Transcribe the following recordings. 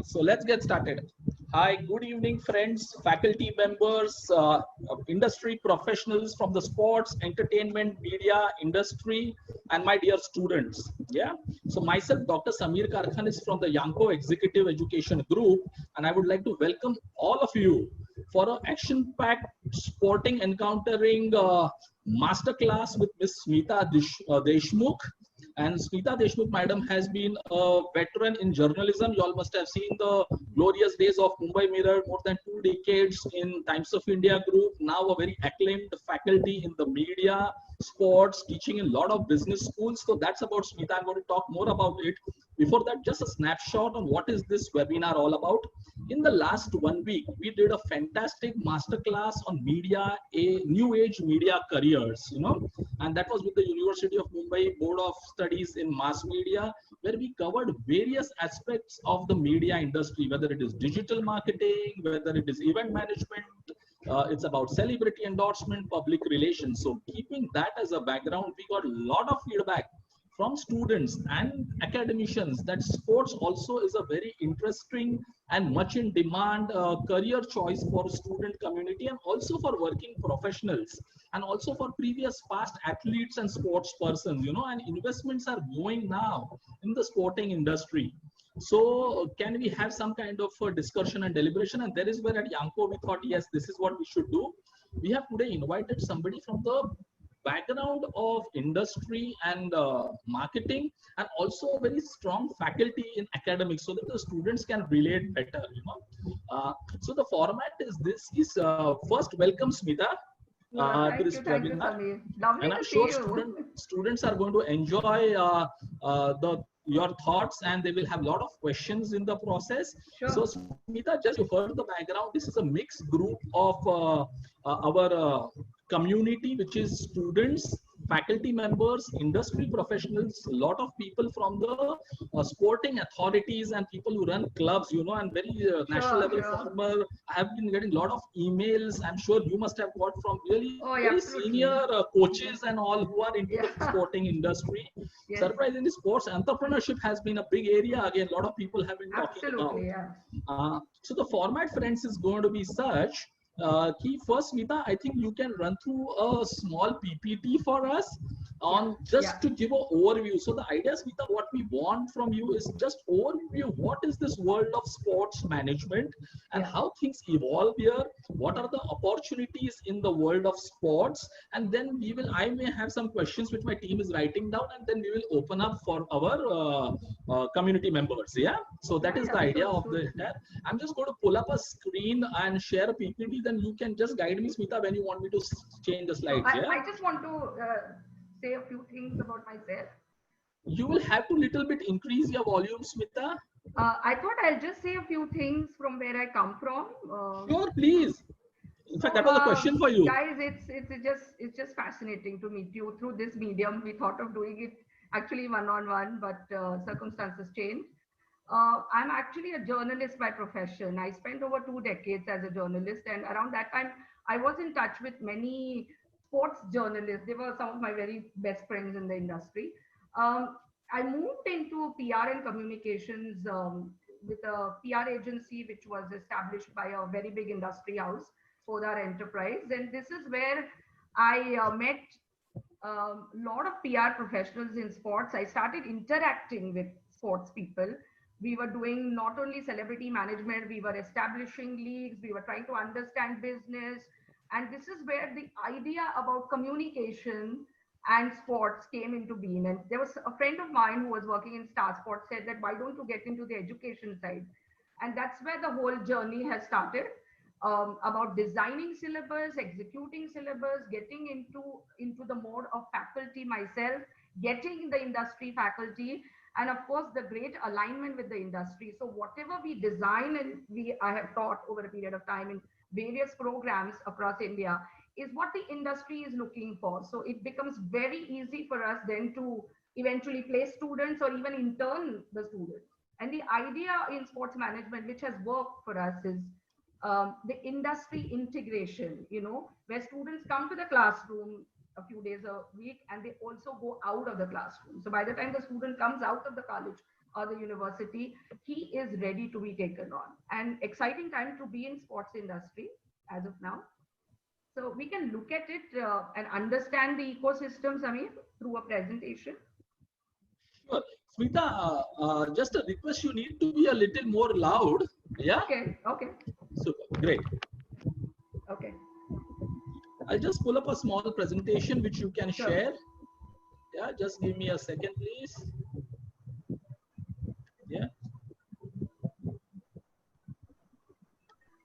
So let's get started. Hi, good evening, friends, faculty members, industry professionals from the sports, entertainment, media industry, and my dear students. Yeah. So myself, Dr. Samir Karkhan is from the Yanko Executive Education Group, and I would like to welcome all of you for an action-packed sporting encountering masterclass with Miss Smita Deshmukh. And Smita Deshmukh, madam, has been a veteran in journalism. You all must have seen the glorious days of Mumbai Mirror, more than 2 decades in Times of India Group. Now a very acclaimed faculty in the media, sports, teaching in a lot of business schools. So that's about Smita. I'm going to talk more about it. Before that, just a snapshot on what is this webinar all about. In the last 1 week, we did a fantastic masterclass on media, a new age media careers, and that was with the University of Mumbai Board of Studies in Mass Media, where we covered various aspects of the media industry, whether it is digital marketing, whether it is event management, it's about celebrity endorsement, public relations. So keeping that as a background, we got a lot of feedback from students and academicians that sports also is a very interesting and much in demand career choice for student community and also for working professionals and also for previous past athletes and sports persons, and investments are going now in the sporting industry. So can we have some kind of discussion and deliberation? And there is where at Yanko we thought, yes, this is what we should do. We have today invited somebody from the background of industry and marketing, and also very strong faculty in academics, so that the students can relate better. So the format is this: is first welcome Smita Yeah, to this thank you, webinar, Samir. and Lovely I'm to sure see you. students are going to enjoy the your thoughts, and they will have a lot of questions in the process. So Sure. Smita, just you heard the background, this is a mixed group of our community, which is students, faculty members, industry professionals, a lot of people from the sporting authorities and people who run clubs, and very national Sure, level sure. former. I have been getting a lot of emails. I'm sure you must have got from really Oh, very yeah, senior absolutely. coaches and all who are into the Yeah. sporting industry. Yes, Surprisingly, sports entrepreneurship has been a big area. Again, a lot of people have been talking about. absolutely. Yeah. So the format, friends, is going to be such. Key first, Smita, I think you can run through a small PPT for us Yeah. on Yeah. just to give an overview. So the idea, Smita, what we want from you is just overview. What is this world of sports management and Yeah. how things evolve here? What are the opportunities in the world of sports? And then I may have some questions which my team is writing down, and then we will open up for our community members. Yeah. So that Yeah, is the yeah. idea Sure, of sure. the. I'm just going to pull up a screen and share a PPT. Then you can just guide me, Smita, when you want me to change the So slides. I, Yeah. I just want to say a few things about myself. You will have to little bit increase your volume, Smita. I thought I'll just say a few things from where I come from. Sure, please. In fact, So, that was a question for you. guys, it's just fascinating to meet you through this medium. We thought of doing it actually one on one, but circumstances changed. I'm actually a journalist by profession. I spent over 2 decades as a journalist, and around that time, I was in touch with many sports journalists. They were some of my very best friends in the industry. Um, I moved into PR and communications with a PR agency which was established by a very big industry house, Podar Enterprise, and this is where I met a lot of PR professionals in sports. I started interacting with sports people. We were doing not only celebrity management, we were establishing leagues, we were trying to understand business. And this is where the idea about communication and sports came into being. And there was a friend of mine who was working in Star Sports said that, why don't you get into the education side? And that's where the whole journey has started, about designing syllabus, executing syllabus, getting into the mode of faculty myself, getting the industry faculty, and of course the great alignment with the industry. So whatever we design and I have taught over a period of time in various programs across India is what the industry is looking for. So it becomes very easy for us then to eventually place students or even intern the students. And the idea in sports management, which has worked for us, is the industry integration, where students come to the classroom a few days a week and they also go out of the classroom. So by the time the student comes out of the college or the university, he is ready to be taken on. And exciting time to be in sports industry as of now. So we can look at it and understand the ecosystem, Samir, through a presentation. Sure. Smita, just a request, you need to be a little more loud. Yeah? Okay, okay, Super, great. okay. I'll just pull up a small presentation which you can Sure. share. Yeah, just give me a second, please. Yeah.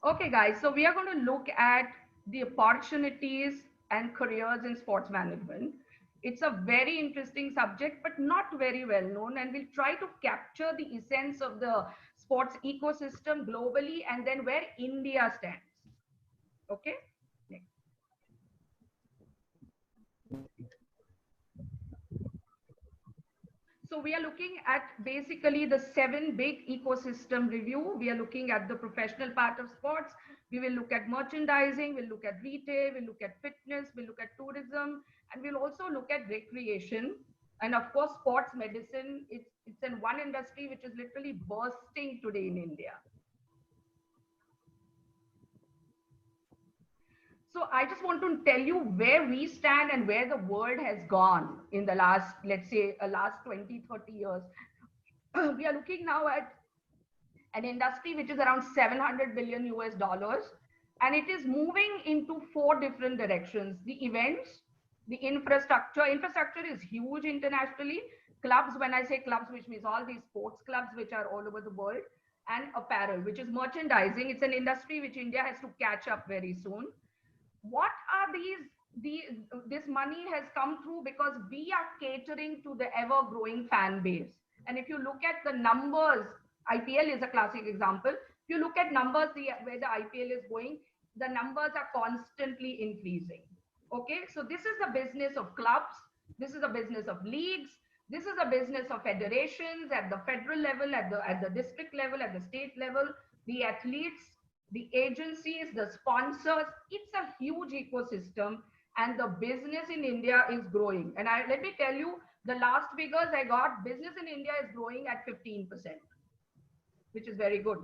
Okay, guys, so we are going to look at the opportunities and careers in sports management. It's a very interesting subject, but not very well known. And we'll try to capture the essence of the sports ecosystem globally and then where India stands. Okay? Next. So we are looking at basically the 7 big ecosystem review. We are looking at the professional part of sports. We will look at merchandising, we'll look at retail, we'll look at fitness, we'll look at tourism, and we'll also look at recreation. And of course, sports medicine. It's in one industry which is literally bursting today in India. So I just want to tell you where we stand and where the world has gone in the last, let's say, last 20, 30 years. We are looking now at an industry which is around 700 billion US dollars, and it is moving into 4 different directions. The events, the infrastructure. Infrastructure is huge internationally. Clubs, when I say clubs, which means all these sports clubs which are all over the world, and apparel, which is merchandising. It's an industry which India has to catch up very soon. What are this money has come through because we are catering to the ever growing fan base. And if you look at the numbers, IPL is a classic example. If you look at numbers, where the IPL is going, the numbers are constantly increasing. Okay, so this is the business of clubs, this is a business of leagues, this is a business of federations at the federal level, at the district level, at the state level, the athletes, the agencies, the sponsors. It's a huge ecosystem, and the business in India is growing. And let me tell you, the last figures I got, business in India is growing at 15%, which is very good.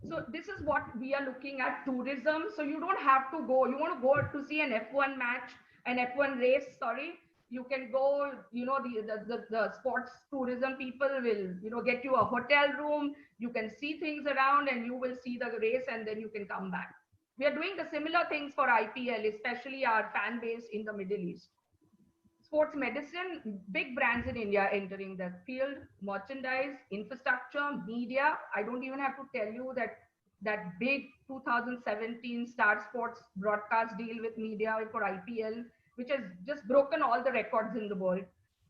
So this is what we are looking at, tourism. So you don't have to go, you want to go to see an F1 match, an F1 race, sorry. You can go, the sports tourism people will, get you a hotel room. You can see things around and you will see the race and then you can come back. We are doing the similar things for IPL, especially our fan base in the Middle East. Sports medicine, big brands in India entering the field, merchandise, infrastructure, media. I don't even have to tell you that big 2017 Star Sports broadcast deal with media for IPL, which has just broken all the records in the world.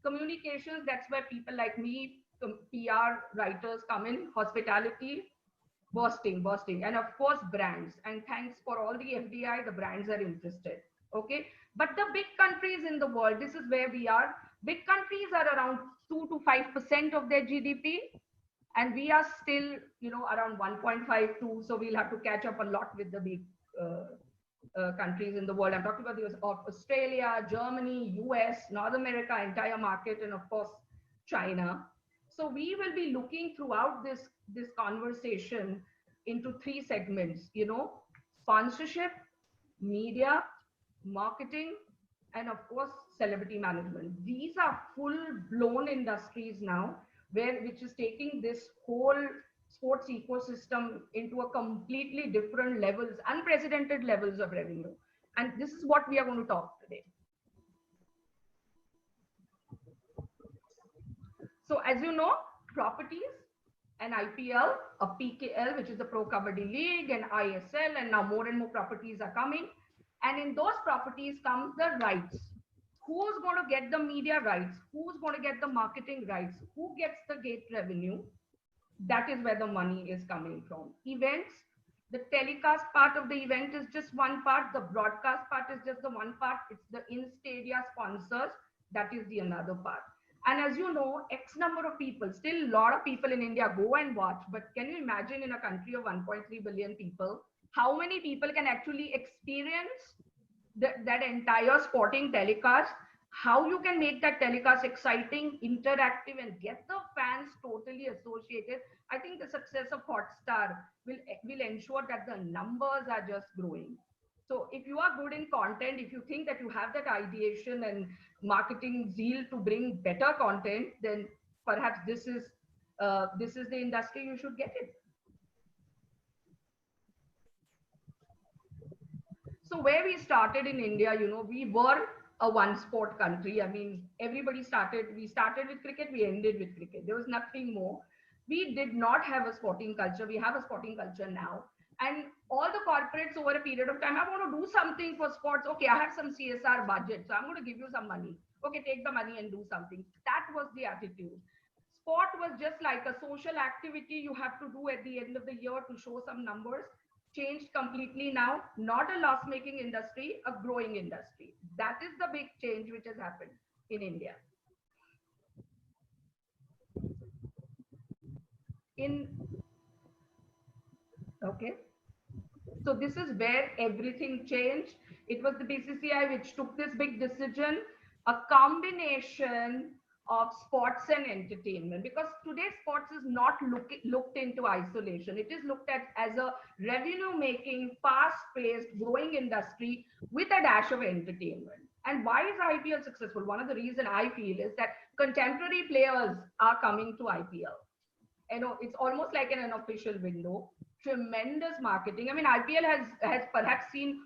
Communications, that's where people like me, PR writers come in, hospitality, bursting. And of course, brands. And thanks for all the FDI, the brands are interested. Okay. But the big countries in the world, this is where we are. Big countries are around 2 to 5% of their GDP. And we are still, around 1.52. So we'll have to catch up a lot with the big countries in the world. I'm talking about Australia, Germany, US, North America, entire market, and of course, China. So we will be looking throughout this conversation into 3 segments, sponsorship, media, marketing, and of course, celebrity management. These are full-blown industries now, which is taking this whole sports ecosystem into a completely different levels, unprecedented levels of revenue. And this is what we are going to talk today. So as you know, properties, an IPL, a PKL, which is the Pro Kabaddi League, and ISL, and now more and more properties are coming. And in those properties comes the rights. Who's going to get the media rights? Who's going to get the marketing rights? Who gets the gate revenue? That is where the money is coming from. Events, the telecast part of the event is just one part. The broadcast part is just the one part. It's the in-stadia sponsors. That is the another part. And as you know, X number of people, still a lot of people in India go and watch. But can you imagine in a country of 1.3 billion people, how many people can actually experience that entire sporting telecast? how you can make that telecast exciting, interactive, and get the fans totally associated. I think the success of Hotstar will ensure that the numbers are just growing. So if you are good in content, if you think that you have that ideation and marketing zeal to bring better content, then perhaps this is the industry you should get it. So where we started in India, we were a one sport country. I mean, we started with cricket, we ended with cricket. There was nothing more. We did not have a sporting culture. We have a sporting culture now. And all the corporates over a period of time, I want to do something for sports. Okay, I have some CSR budget, so I'm going to give you some money. Okay, take the money and do something. That was the attitude. Sport was just like a social activity you have to do at the end of the year to show some numbers. Changed completely now, not a loss-making industry, a growing industry. That is the big change which has happened in India. Okay. So this is where everything changed. It was the BCCI which took this big decision, a combination of sports and entertainment, because today sports is not looked into isolation. It is looked at as a revenue making, fast-paced, growing industry with a dash of entertainment. And why is IPL successful? One of the reasons I feel is that contemporary players are coming to IPL. It's almost like an unofficial window. Tremendous marketing. I mean, IPL has perhaps seen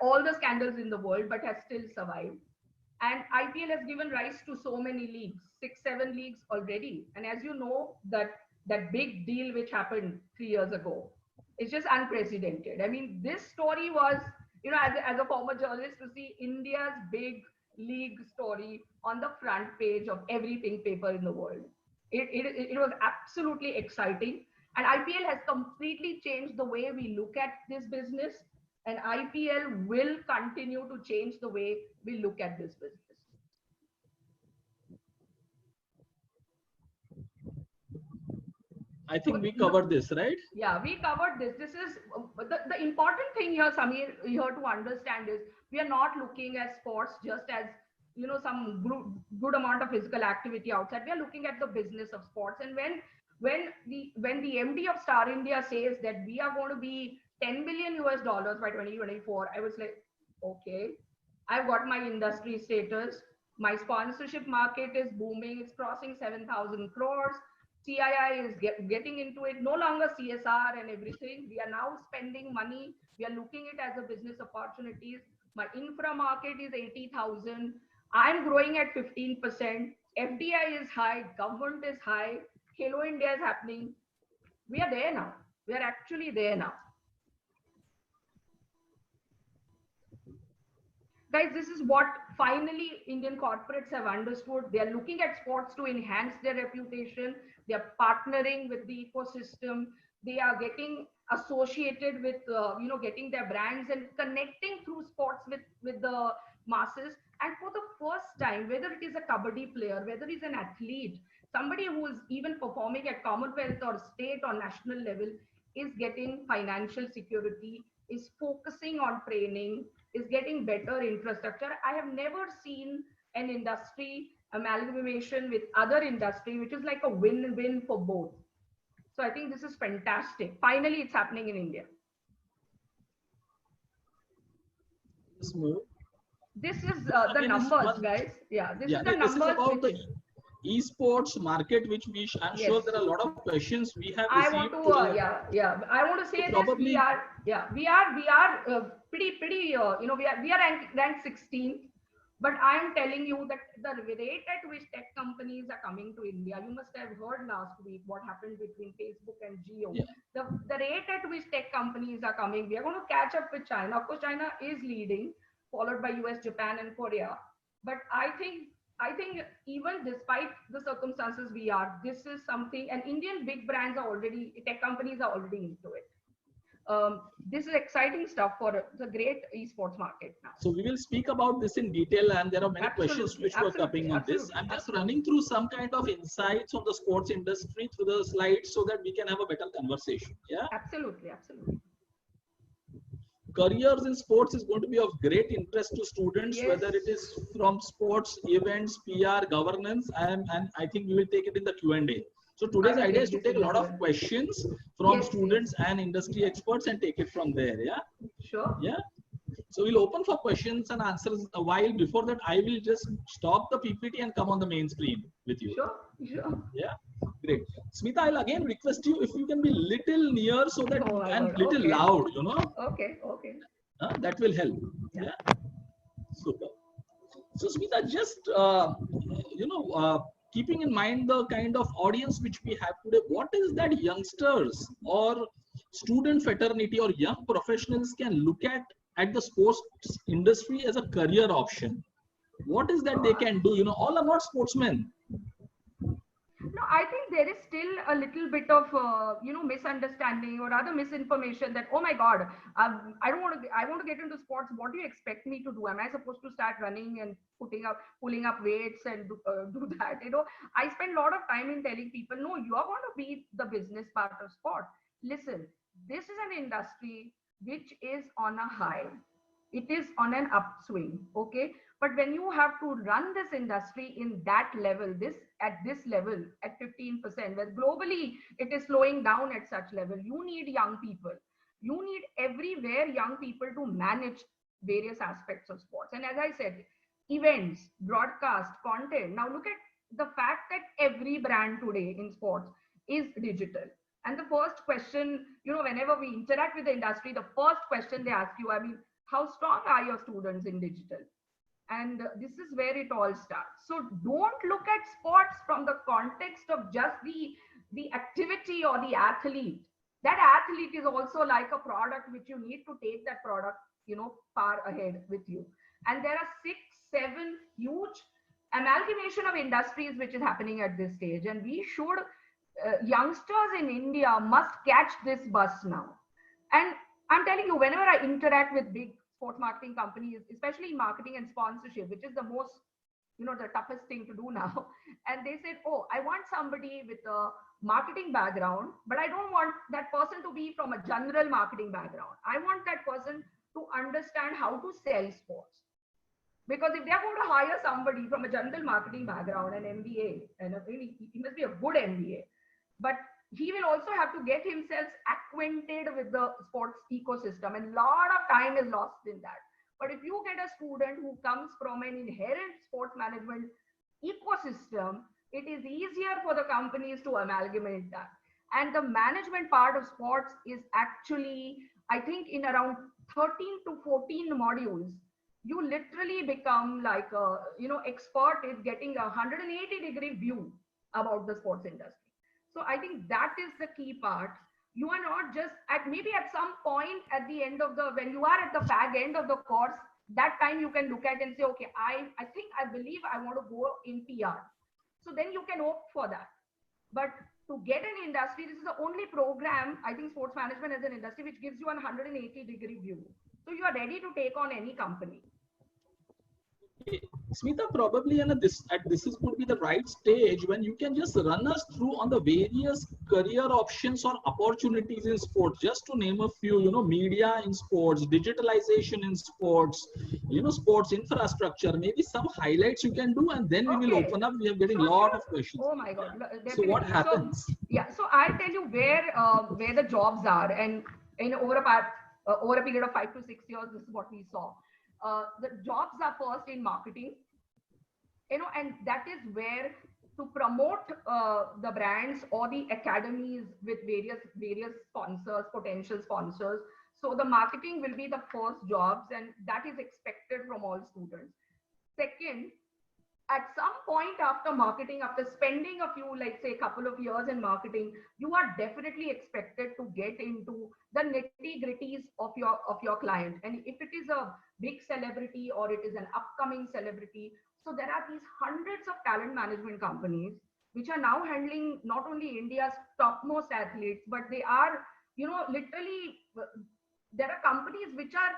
all the scandals in the world, but has still survived. And IPL has given rise to so many leagues, 6-7 leagues already. And as you know, that big deal which happened 3 years ago, it's just unprecedented. I mean, this story was, as a former journalist, to see India's big league story on the front page of every pink paper in the world. It was absolutely exciting. And IPL has completely changed the way we look at this business. And IPL will continue to change the way we look at this business. I think we covered this, right? Yeah, we covered this. This is the important thing here, Samir, here to understand is we are not looking at sports just as some good amount of physical activity outside. We are looking at the business of sports. And when the MD of Star India says that we are going to be $10 billion by 2024, I was like, okay, I've got my industry status. My sponsorship market is booming. It's crossing 7,000 crores. CII is getting into it. No longer CSR and everything. We are now spending money. We are looking at it as a business opportunities. My infra market is 80,000. I'm growing at 15%. FDI is high. Government is high. Hello India is happening. We are there now. We are actually there now. Guys, this is what finally Indian corporates have understood. They are looking at sports to enhance their reputation. They are partnering with the ecosystem. They are getting associated with, getting their brands and connecting through sports with the masses. And for the first time, whether it is a kabaddi player, whether it's an athlete, somebody who is even performing at Commonwealth or state or national level is getting financial security, is focusing on training, is getting better infrastructure. I have never seen an industry amalgamation with other industry, which is like a win-win for both. So I think this is fantastic. Finally, it's happening in India. This is the numbers, guys. Yeah, this is the numbers. This is about the esports market, which I'm sure there are a lot of questions we have received. I want to say that we are pretty we are ranked 16th, but I am telling you that the rate at which tech companies are coming to India, you must have heard last week what happened between Facebook and Jio. Yeah. The rate at which tech companies are coming, we are going to catch up with China. Of course, China is leading, followed by US, Japan, and Korea. But I think even despite the circumstances this is something, and Indian big brands are already, tech companies are already into it. This is exciting stuff for the great esports market now. So we will speak about this in detail, and there are many questions which were coming on this. I'm just running through some kind of insights on the sports industry through the slides so that we can have a better conversation. Yeah. Absolutely. careers in sports is going to be of great interest to students, Yes. whether it is from sports, events, PR, governance, and I think we will take it in the Q&A. So I today's will idea take is to this take in a the lot of Q&A. questions from Yes, yes. students and industry experts and take it from there. Yeah. Sure. Yeah. So we'll open for questions and answers a while. Before that, I will just stop the PPT and come on the main screen with you. Sure. Sure. Yeah, great. Smita, I'll again request you if you can be little near so that Oh my and God. little Okay. loud, you know, Okay. Okay. that will help. Yeah. Yeah, super. So Smita, just you know, keeping in mind the kind of audience which we have today, what is that youngsters or student fraternity or young professionals can look at the sports industry as a career option? What is that they Uh, can do? You know, all are not sportsmen. No, I think there is still a little bit of misunderstanding or other misinformation that, oh my God, I want to get into sports. What do you expect me to do? Am I supposed to start running and pulling up weights and do that? I spend a lot of time in telling people, no, you are going to be the business part of sport. Listen, this is an industry which is on a high. It is on an upswing. Okay, but when you have to run this industry in that level, this level at 15%, where globally it is slowing down at such level, you need young people. You need everywhere young people to manage various aspects of sports. And as I said, events, broadcast, content. Now look at the fact that every brand today in sports is digital. And the first question, whenever we interact with the industry, the first question they ask you, I mean, how strong are your students in digital? And this is where it all starts. So don't look at sports from the context of just the activity or the athlete. That athlete is also like a product which you need to take that product far ahead with you. And there are 6 7 huge amalgamation of industries which is happening at this stage, and we should youngsters in India must catch this bus now. And I'm telling you, whenever I interact with big sports marketing companies, especially marketing and sponsorship, which is the most, the toughest thing to do now. And they said, oh, I want somebody with a marketing background, but I don't want that person to be from a general marketing background. I want that person to understand how to sell sports. Because if they're going to hire somebody from a general marketing background, an MBA, and he must be a good MBA, but he will also have to get himself acquainted with the sports ecosystem, and a lot of time is lost in that. But if you get a student who comes from an inherent sports management ecosystem, it is easier for the companies to amalgamate that. And the management part of sports is actually, I think, in around 13 to 14 modules, you literally become like a expert is getting a 180-degree view about the sports industry. So I think that is the key part. You are not just at some point at the end of when you are at the fag end of the course, that time you can look at and say, okay, I believe I want to go in PR. So then you can opt for that. But to get an industry, this is the only program, I think, sports management as an industry, which gives you a 180-degree view. So you are ready to take on any company. Smita, probably this is going to be the right stage when you can just run us through on the various career options or opportunities in sports. Just to name a few, media in sports, digitalization in sports, sports infrastructure, maybe some highlights you can do, and then we will open up. We are getting a lot of questions. Oh my God. Definitely. So what happens? So I'll tell you where the jobs are, and over a period of 5 to 6 years, this is what we saw. The jobs are first in marketing, and that is where to promote the brands or the academies with various sponsors, potential sponsors. So the marketing will be the first jobs, and that is expected from all students. Second, at some point after marketing, after spending a few, like say, couple of years in marketing, you are definitely expected to get into the nitty gritties of your client. And if it is a big celebrity or it is an upcoming celebrity, so there are these hundreds of talent management companies which are now handling not only India's topmost athletes, but they are, literally, there are companies which are,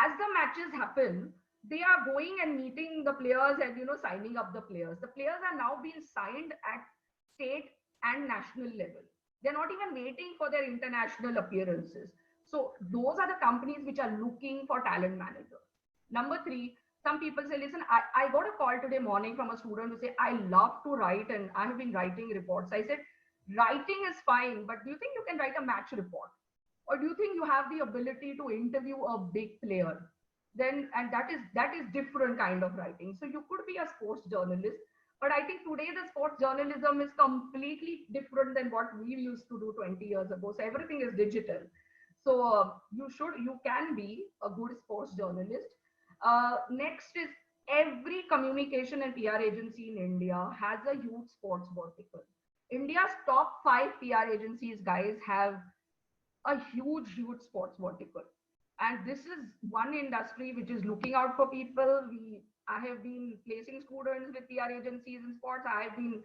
as the matches happen, they are going and meeting the players and signing up the players. The players are now being signed at state and national level. They're not even waiting for their international appearances. So those are the companies which are looking for talent managers. Number three, some people say, listen, I got a call today morning from a student who say, I love to write and I have been writing reports. I said, writing is fine, but do you think you can write a match report? Or do you think you have the ability to interview a big player? Then, and that is different kind of writing. So you could be a sports journalist, but I think today the sports journalism is completely different than what we used to do 20 years ago. So everything is digital. So you can be a good sports journalist. Next is every communication and PR agency in India has a huge sports vertical. India's top 5 PR agencies, guys, have a huge sports vertical. And this is one industry which is looking out for people. I have been placing students with PR agencies in sports. I have been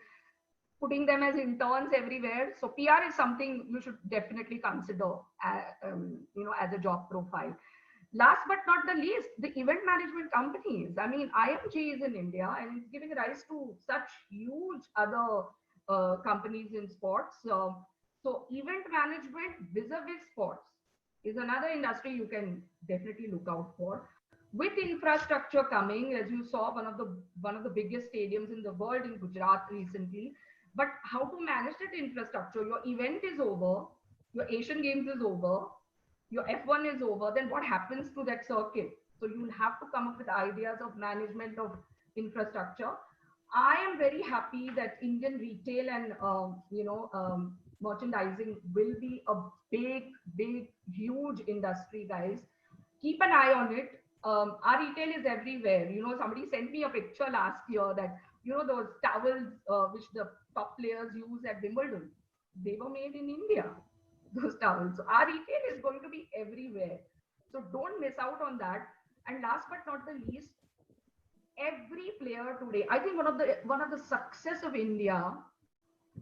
putting them as interns everywhere. So PR is something you should definitely consider, as a job profile. Last but not the least, the event management companies. I mean, IMG is in India and it's giving rise to such huge other companies in sports. So event management vis-a-vis sports is another industry you can definitely look out for. With infrastructure coming, as you saw, one of the biggest stadiums in the world in Gujarat recently. But how to manage that infrastructure? Your event is over, your Asian Games is over, your F1 is over, then what happens to that circuit? So you'll have to come up with ideas of management of infrastructure. I am very happy that Indian retail and merchandising will be a big, huge industry, guys. Keep an eye on it. Our retail is everywhere. Somebody sent me a picture last year that, those towels which the top players use at Wimbledon, they were made in India, those towels. So our retail is going to be everywhere. So don't miss out on that. And last but not the least, every player today, I think one of the success of India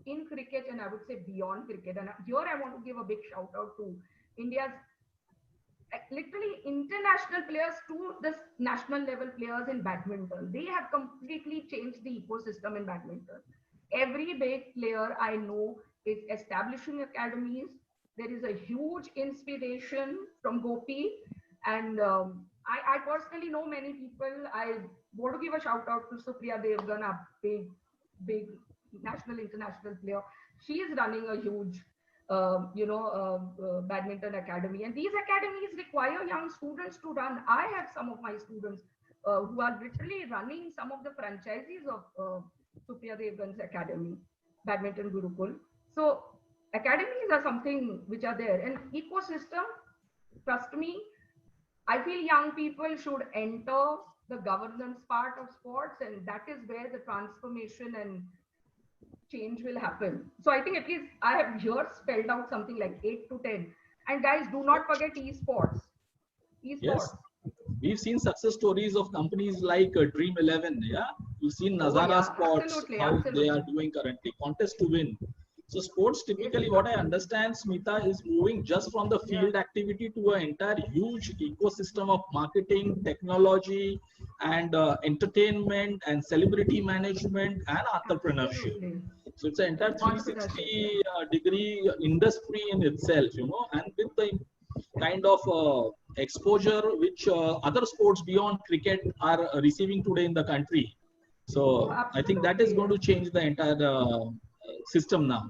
in cricket, and I would say beyond cricket, and here I want to give a big shout out to India's literally international players to the national level players in badminton. They have completely changed the ecosystem in badminton. Every big player I know is establishing academies. There is a huge inspiration from Gopi, and I personally know many people. I want to give a shout out to Supriya Devgan, a big national international player. She is running a huge badminton academy, and these academies require young students to run. I have some of my students who are literally running some of the franchises of Supriya Devgan's academy, Badminton Gurukul. So academies are something which are there, and ecosystem, trust me, I feel young people should enter the governance part of sports, and that is where the transformation and change will happen. So I think at least I have here spelled out something like 8 to 10. And guys, do not forget esports. Yes, we've seen success stories of companies like Dream 11. Yeah, you've seen Nazara Sports, absolutely. They are doing currently, Contest to Win. So sports typically, what I understand, Smita, is moving just from the field activity to an entire huge ecosystem of marketing, technology, and entertainment, and celebrity management, and entrepreneurship. Absolutely. So it's an entire 360 degree industry in itself, and with the kind of exposure which other sports beyond cricket are receiving today in the country. So I think that is going to change the entire system now.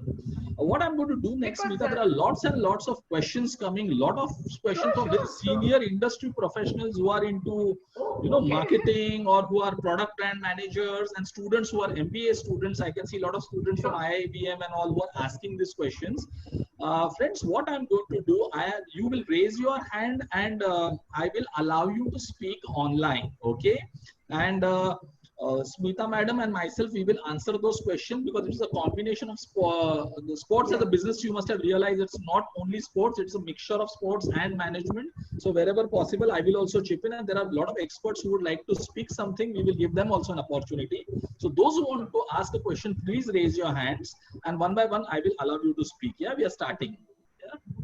What I'm going to do next, Smita, there are lots and lots of questions coming, lot of questions from very senior industry professionals who are into marketing, or who are product brand managers, and students who are MBA students. I can see a lot of students from IIBM and all who are asking these questions. Friends, what I'm going to do, you will raise your hand, and I will allow you to speak online, okay? And Smita madam and myself, we will answer those questions, because it's a combination of the sports as a business. You must have realized it's not only sports, it's a mixture of sports and management. So wherever possible, I will also chip in, and there are a lot of experts who would like to speak something. We will give them also an opportunity. So those who want to ask a question, please raise your hands, and one by one, I will allow you to speak. Yeah, we are starting. Yeah.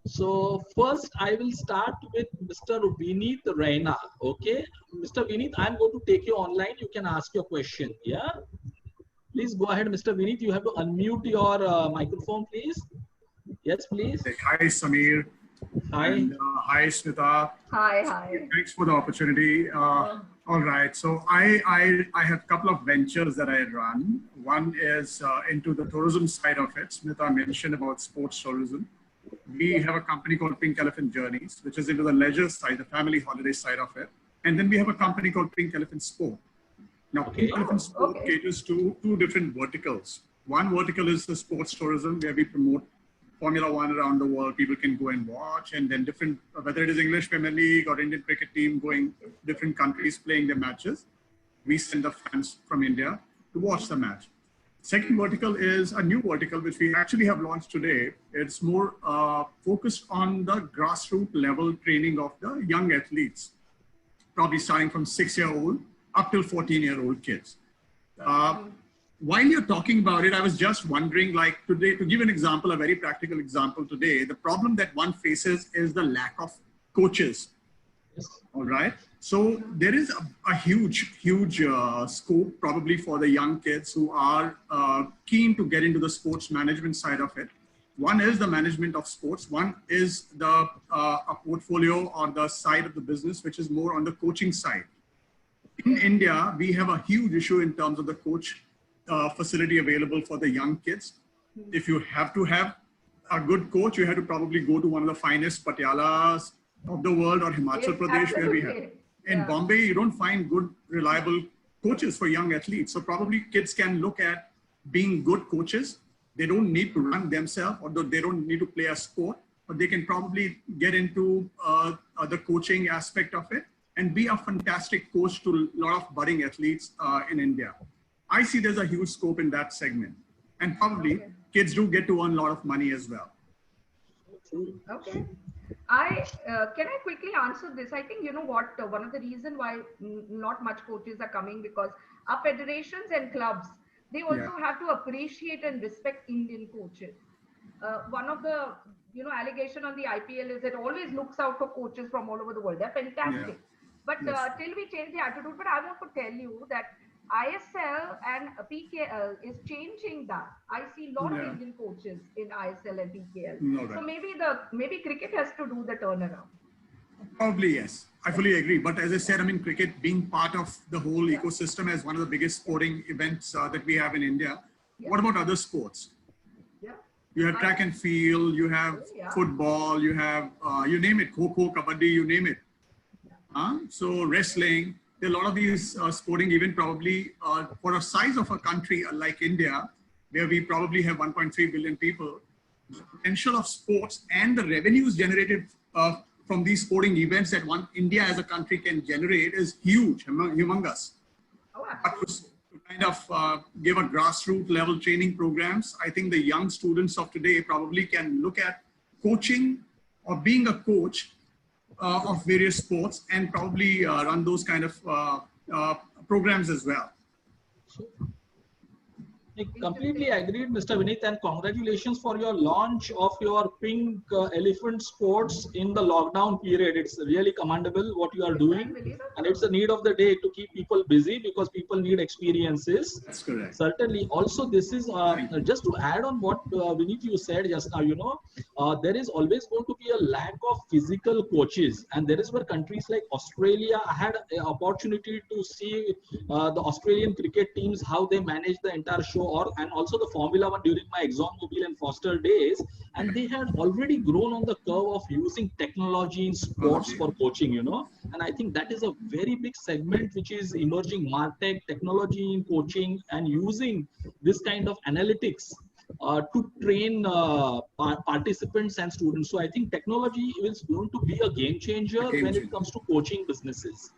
So first, I will start with Mr. Vineet Raina. Okay, Mr. Vineet, I'm going to take you online. You can ask your question. Yeah, please go ahead, Mr. Vineet. You have to unmute your microphone, please. Yes, please. Hi, Samir. Hi. And hi, Smita. Hi. Thanks for the opportunity. All right. So I have a couple of ventures that I run. One is into the tourism side of it. Smita mentioned about sports tourism. We have a company called Pink Elephant Journeys, which is into the leisure side, the family holiday side of it. And then we have a company called Pink Elephant Sport. Now, Pink Elephant Sport caters to two different verticals. One vertical is the sports tourism, where we promote Formula One around the world. People can go and watch, and then different, whether it is English Premier League or Indian cricket team going different countries playing their matches, we send the fans from India to watch the match. Second vertical is a new vertical, which we actually have launched today. It's more focused on the grassroots level training of the young athletes, probably starting from 6-year-old up till 14-year-old kids. While you're talking about it, I was just wondering, like today, to give an example, a very practical example today, the problem that one faces is the lack of coaches. All right. So there is a huge scope probably for the young kids who are keen to get into the sports management side of it. One is the management of sports. One is the a portfolio or the side of the business, which is more on the coaching side. In India, we have a huge issue in terms of the coach facility available for the young kids. If you have to have a good coach, you have to probably go to one of the finest Patialas of the world or Himachal Pradesh, where we have. In Bombay, you don't find good, reliable coaches for young athletes. So probably kids can look at being good coaches. They don't need to run themselves, or they don't need to play a sport, but they can probably get into the coaching aspect of it and be a fantastic coach to a lot of budding athletes in India. I see there's a huge scope in that segment, and probably kids do get to earn a lot of money as well. Okay. Can I quickly answer this? I think, you know what, one of the reasons why not much coaches are coming, because our federations and clubs, they also have to appreciate and respect Indian coaches. One of the, you know, allegation on the IPL is it always looks out for coaches from all over the world. They're fantastic. But till we change the attitude, but I want to tell you that ISL and PKL is changing that. I see a lot of Indian coaches in ISL and PKL. So maybe cricket has to do the turnaround. Probably yes. I fully agree. But as I said, I mean, cricket being part of the whole ecosystem as one of the biggest sporting events that we have in India. What about other sports? You have track and field, you have football, you have, you name it, Kho-Kho, Kabaddi, you name it. So wrestling. There are a lot of these sporting events probably for a size of a country like India, where we probably have 1.3 billion people, the potential of sports and the revenues generated from these sporting events that India as a country can generate is huge, humongous. But to kind of give a grassroots level training programs, I think the young students of today probably can look at coaching or being a coach of various sports and probably run those kind of programs as well. I completely agreed, Mr. Vineet, and congratulations for your launch of your Pink Elephant Sports in the lockdown period. It's really commendable what you are doing, and it's a need of the day to keep people busy because people need experiences. That's correct. Certainly. Also, this is just to add on what Vineet you said just now. You know, there is always going to be a lack of physical coaches, and there is where countries like Australia had an opportunity to see the Australian cricket teams how they manage the entire show. And also the Formula One during my ExxonMobil and Foster days, and they had already grown on the curve of using technology in sports for coaching, you know, and I think that is a very big segment which is emerging, MarTech, technology in coaching, and using this kind of analytics to train participants and students. So I think technology is going to be a game changer when it comes to coaching businesses.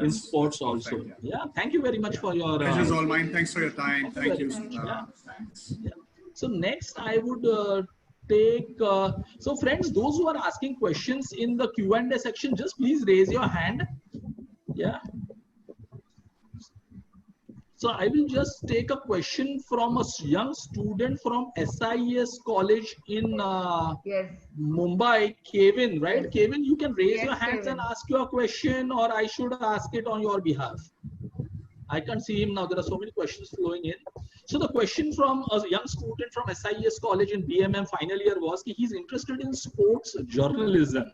In sports also. Yeah, thank you very much for your... Pleasure's all mine. Thanks for your time. Thank you. Thanks. So next I would take... so friends, those who are asking questions in the Q&A section, just please raise your hand. Yeah. So I will just take a question from a young student from SIES College in Mumbai, Kevin, right? Kevin, you can raise your hands and ask your question, or I should ask it on your behalf. I can't see him now. There are so many questions flowing in. So the question from a young student from SIES College in BMM final year was he's interested in sports journalism.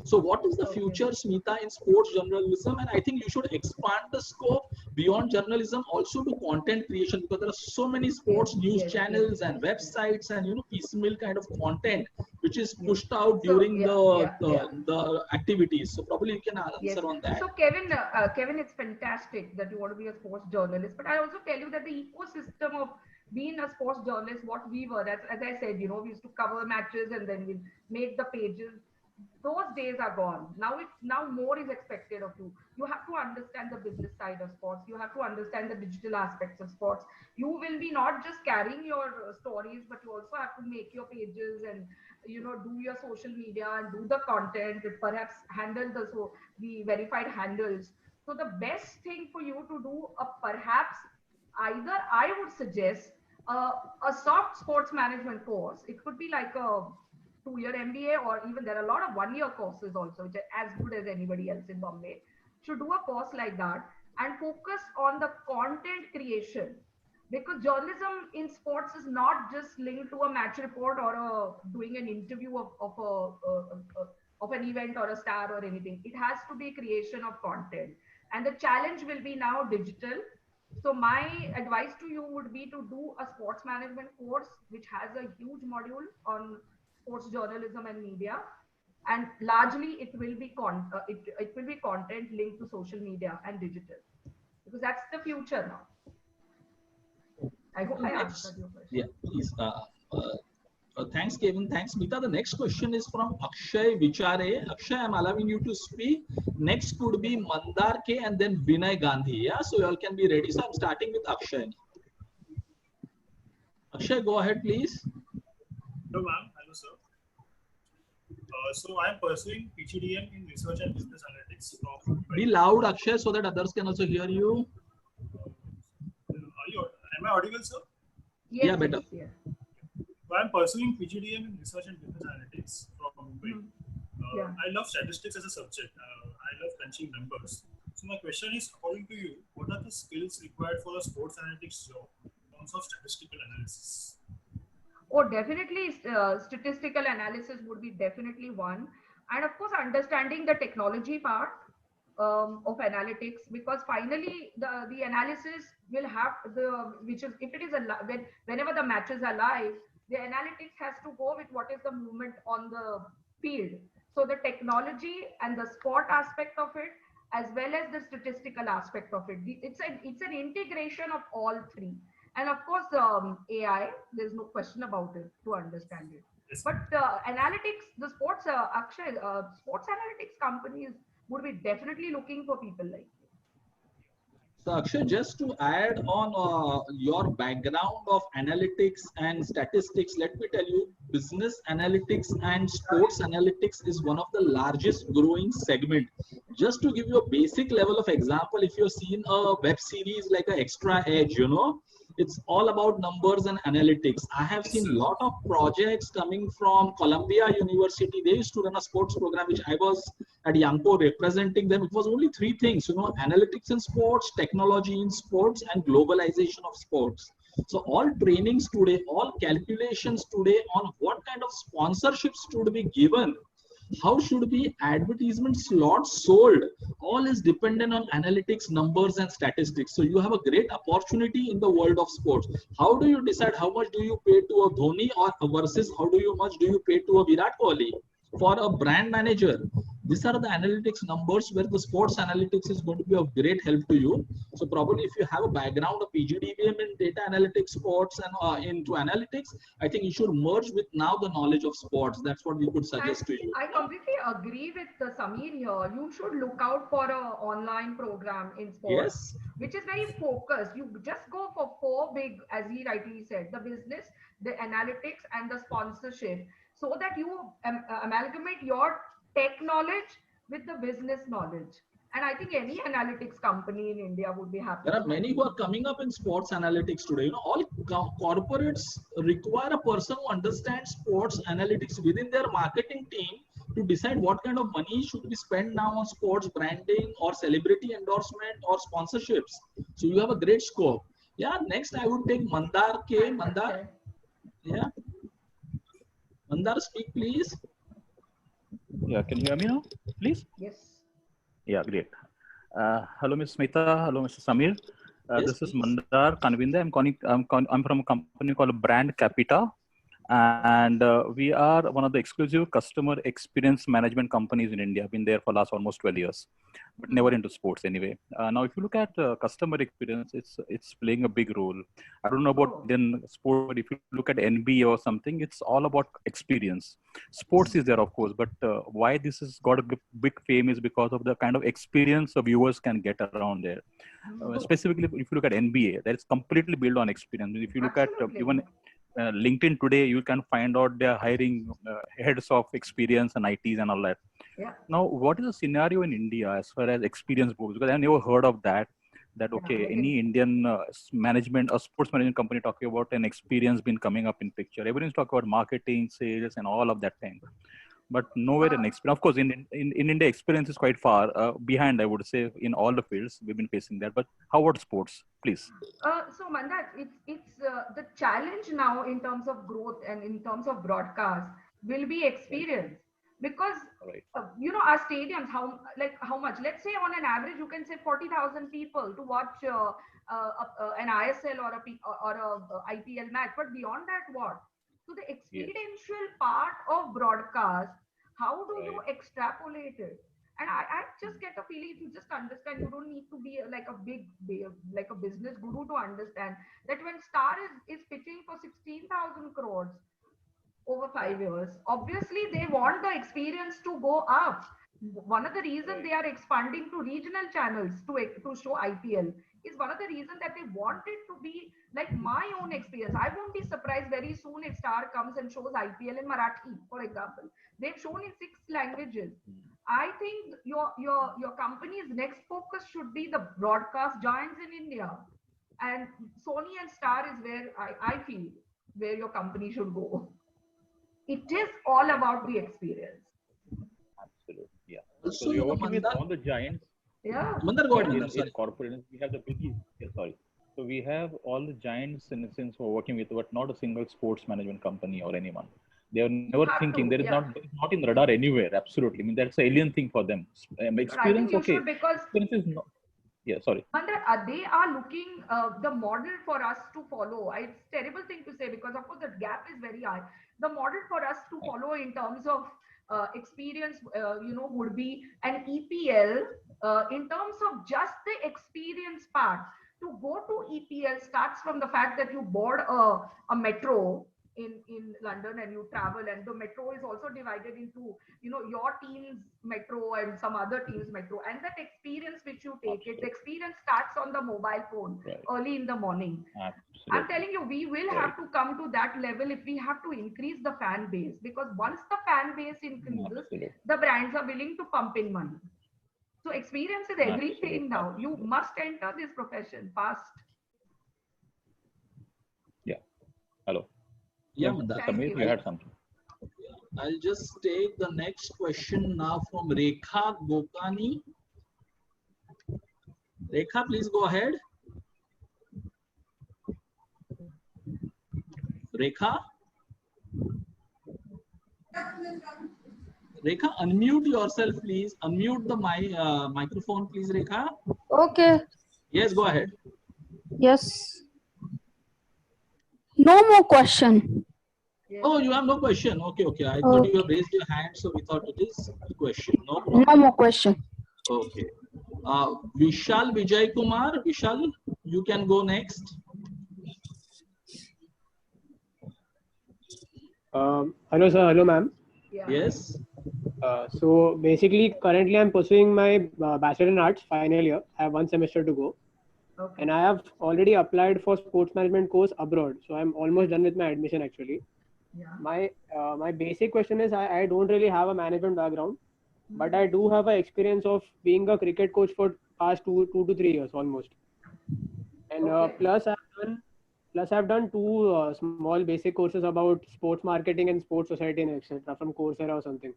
So what is the Okay. future, Smita, in sports journalism? And I think you should expand the scope beyond journalism also to content creation, because there are so many sports news Yes, channels and yes. websites and piecemeal kind of content which is Yes. pushed out So during yeah. the activities. So probably you can Yes. answer on that. So Kevin, it's fantastic that you want to be a sports journalist. But I also tell you that the ecosystem of being a sports journalist, what we were, as I said, we used to cover matches and then we'll make the pages. Those days are gone. Now more is expected of you. You have to understand the business side of sports. You have to understand the digital aspects of sports. You will be not just carrying your stories, but you also have to make your pages and do your social media and do the content, perhaps handle the verified handles. So the best thing for you to do, perhaps either I would suggest a soft sports management course. It could be like a 2-year MBA, or even there are a lot of 1-year courses also, which are as good as anybody else in Bombay. Should do a course like that and focus on the content creation, because journalism in sports is not just linked to a match report or doing an interview of an event or a star or anything. It has to be creation of content, and the challenge will be now digital. So my advice to you would be to do a sports management course which has a huge module on sports journalism and media, and largely it will be it will be content linked to social media and digital, because that's the future now. I hope I answered your question. Yeah, please. Thanks, Kevin. Thanks, Mita. The next question is from Akshay Vichare. Akshay, I'm allowing you to speak. Next would be Mandar K and then Vinay Gandhi. Yeah, so you all can be ready. So I'm starting with Akshay. Akshay, go ahead, please. Hello, ma'am. Hello, sir. So I'm pursuing PGDM in Research and Business Analytics from. Be loud, Akshay, so that others can also hear you. Am I audible, sir? Yes, yeah, better. Yes. So I'm pursuing PGDM in Research and Business Analytics from Mumbai. Yeah. I love statistics as a subject. I love crunching numbers. So my question is, according to you, what are the skills required for a sports analytics job in terms of statistical analysis? Oh, definitely, statistical analysis would be definitely one, and of course, understanding the technology part of analytics, because finally the analysis will have which is, if it is whenever the matches are live, the analytics has to go with what is the movement on the field. So the technology and the sport aspect of it, as well as the statistical aspect of it, it's an integration of all three. And of course, AI, there's no question about it to understand it. Yes. But analytics, the sports, sports analytics companies would be definitely looking for people like you. So Akshay, just to add on your background of analytics and statistics, let me tell you, business analytics and sports analytics is one of the largest growing segment. Just to give you a basic level of example, if you've seen a web series like a Extra Edge, it's all about numbers and analytics. I have seen a lot of projects coming from Columbia University. They used to run a sports program, which I was at Yangpo representing them. It was only three things, analytics in sports, technology in sports, and globalization of sports. So all trainings today, all calculations today on what kind of sponsorships should be given, how should be advertisement slots sold, all is dependent on analytics, numbers, and statistics. So you have a great opportunity in the world of sports. How do you decide how much do you pay to a Dhoni or versus how much do you pay to a Virat Kohli? For a brand manager, these are the analytics numbers where the sports analytics is going to be of great help to you. So probably if you have a background of PGDBM in data analytics, sports, and into analytics, I think you should merge with now the knowledge of sports. That's what we could suggest to you. I completely agree with Samir here. You should look out for an online program in sports, which is very focused. You just go for 4 big, as he rightly said, the business, the analytics, and the sponsorship, so that you amalgamate your tech knowledge with the business knowledge. And I think any analytics company in India would be happy. There are many who are coming up in sports analytics today. All corporates require a person who understands sports analytics within their marketing team to decide what kind of money should be spent now on sports branding or celebrity endorsement or sponsorships. So you have a great scope. Yeah, next I would take Mandar K. Mandar. Yeah. Mandar, speak please. Yeah, can you hear me now, please? Yes. Yeah, great. Hello, Ms. Smita. Hello, Mr. Samir. Yes, This is please. Mandar Kanvinda. I'm from a company called Brand Capita, and we are one of the exclusive customer experience management companies in India. Been there for last almost 12 years, but never into sports anyway. Now, if you look at customer experience, it's playing a big role. I don't know about Oh. then sport, but if you look at NBA or something, it's all about experience. Sports is there, of course, but why this has got a big fame is because of the kind of experience the viewers can get around there. Specifically, if you look at NBA, that is completely built on experience. If you look at Absolutely. even LinkedIn today, you can find out they're hiring heads of experience and ITs and all that. Yeah. Now, what is the scenario in India as far as experience goes? Because I've never heard of that. That Yeah, okay, like any Indian management or sports management company talking about an experience been coming up in picture. Everyone's talking about marketing, sales, and all of that thing, but nowhere an experience. Of course, in India, experience is quite far behind. I would say in all the fields we've been facing that. But how about sports, please? So Mandar, it's the challenge now in terms of growth and in terms of broadcast will be experience because Right. our stadiums how much, let's say on an average you can say 40,000 people to watch an ISL or a IPL match, but beyond that what? So the Yes. experiential part of broadcast, how do you Right. extrapolate it? And I just get a feeling, if you just understand, you don't need to be like a business guru to understand that when Star is pitching for 16,000 crores over 5 years, obviously they want the experience to go up. One of the reasons they are expanding to regional channels to show IPL is one of the reasons that they want it to be like my own experience. I won't be surprised very soon if Star comes and shows IPL in Marathi, for example. They've shown in 6 languages. I think your company's next focus should be the broadcast giants in India, and Sony and Star is where I feel where your company should go. It is all about the experience. Absolutely. Yeah. Also, So we are working with Mandar, all the giants. Yeah. Mandar, go ahead, Mandar. In Sorry. corporate, we have the biggie. Yeah, sorry. So we have all the giants in a sense we're working with, but not a single sports management company or anyone. They are never have thinking. to, There is yeah. not in the radar anywhere. Absolutely. I mean, that's an alien thing for them. But I think Experience, you okay. should, because Experience is not. Yeah, sorry. Mandar, they are looking the model for us to follow. It's a terrible thing to say because of course the gap is very high. The model for us to follow in terms of experience, would be an EPL. In terms of just the experience part, to go to EPL starts from the fact that you board a metro in London and you travel, and the metro is also divided into your team's metro and some other team's metro, and that experience which you take, Absolutely. its experience starts on the mobile phone Right. early in the morning. Absolutely. I'm telling you, we will have to come to that level if we have to increase the fan base, because once the fan base increases, Absolutely. the brands are willing to pump in money. So experience is everything Absolutely. now. You must enter this profession fast. Yeah. Hello. Yeah, Yes, Mandar. Thank Samir, you. you had something. I'll just take the next question now from Rekha Gopani. Rekha, please go ahead. Rekha? Rekha, unmute yourself, please. Unmute the microphone, please, Rekha. Okay. Yes, go ahead. Yes. No more question. Yes. Oh, you have no question. Okay, okay. I thought you have raised your hand, so we thought it is a question. No problem. No more question. Okay. Vishal Vijay Kumar. Vishal, you can go next. Hello, sir. Hello, ma'am. Yeah. Yes. So basically, currently I'm pursuing my Bachelor in Arts final year. I have 1 semester to go. Okay. And I have already applied for sports management course abroad. So I'm almost done with my admission actually. Yeah. My basic question is I don't really have a management background, but I do have an experience of being a cricket coach for past 2 to 3 years almost. And Okay. plus I've done 2 small basic courses about sports marketing and sports society and etc. from Coursera or something.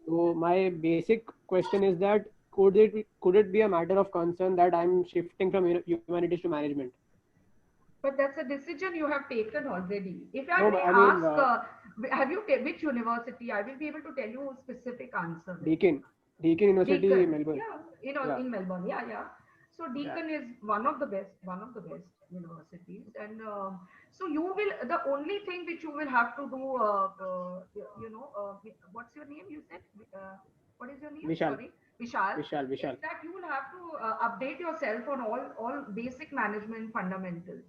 So my basic question is that could it be a matter of concern that I'm shifting from humanities to management? But that's a decision you have taken already. If I No, may I mean, ask, have you which university? I will be able to tell you a specific answer. Deakin University, Deakin, Melbourne. yeah, you know, Yeah. in Melbourne, yeah, yeah. So Deakin is one of the best universities, and so you will. The only thing which you will have to do, what's your name? You said, what is your name? Vishal. Sorry, Vishal. Vishal. Is that you will have to update yourself on all basic management fundamentals,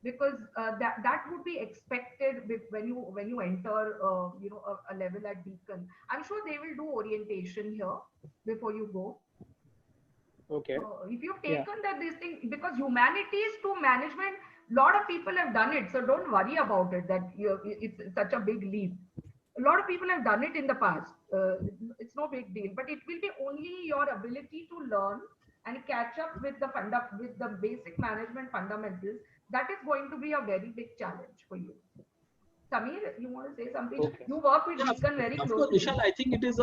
because that would be expected when you enter a level at Deakin. I'm sure they will do orientation here before you go. Okay. If you've taken that this thing, because humanities to management, lot of people have done it, so don't worry about it that it's such a big leap. A lot of people have done it in the past. It's no big deal, but it will be only your ability to learn and catch up with the basic management fundamentals. That is going to be a very big challenge for you. Samir, you want to say something? Okay. You work with Deakin very Of closely. course, Vishal, I think it is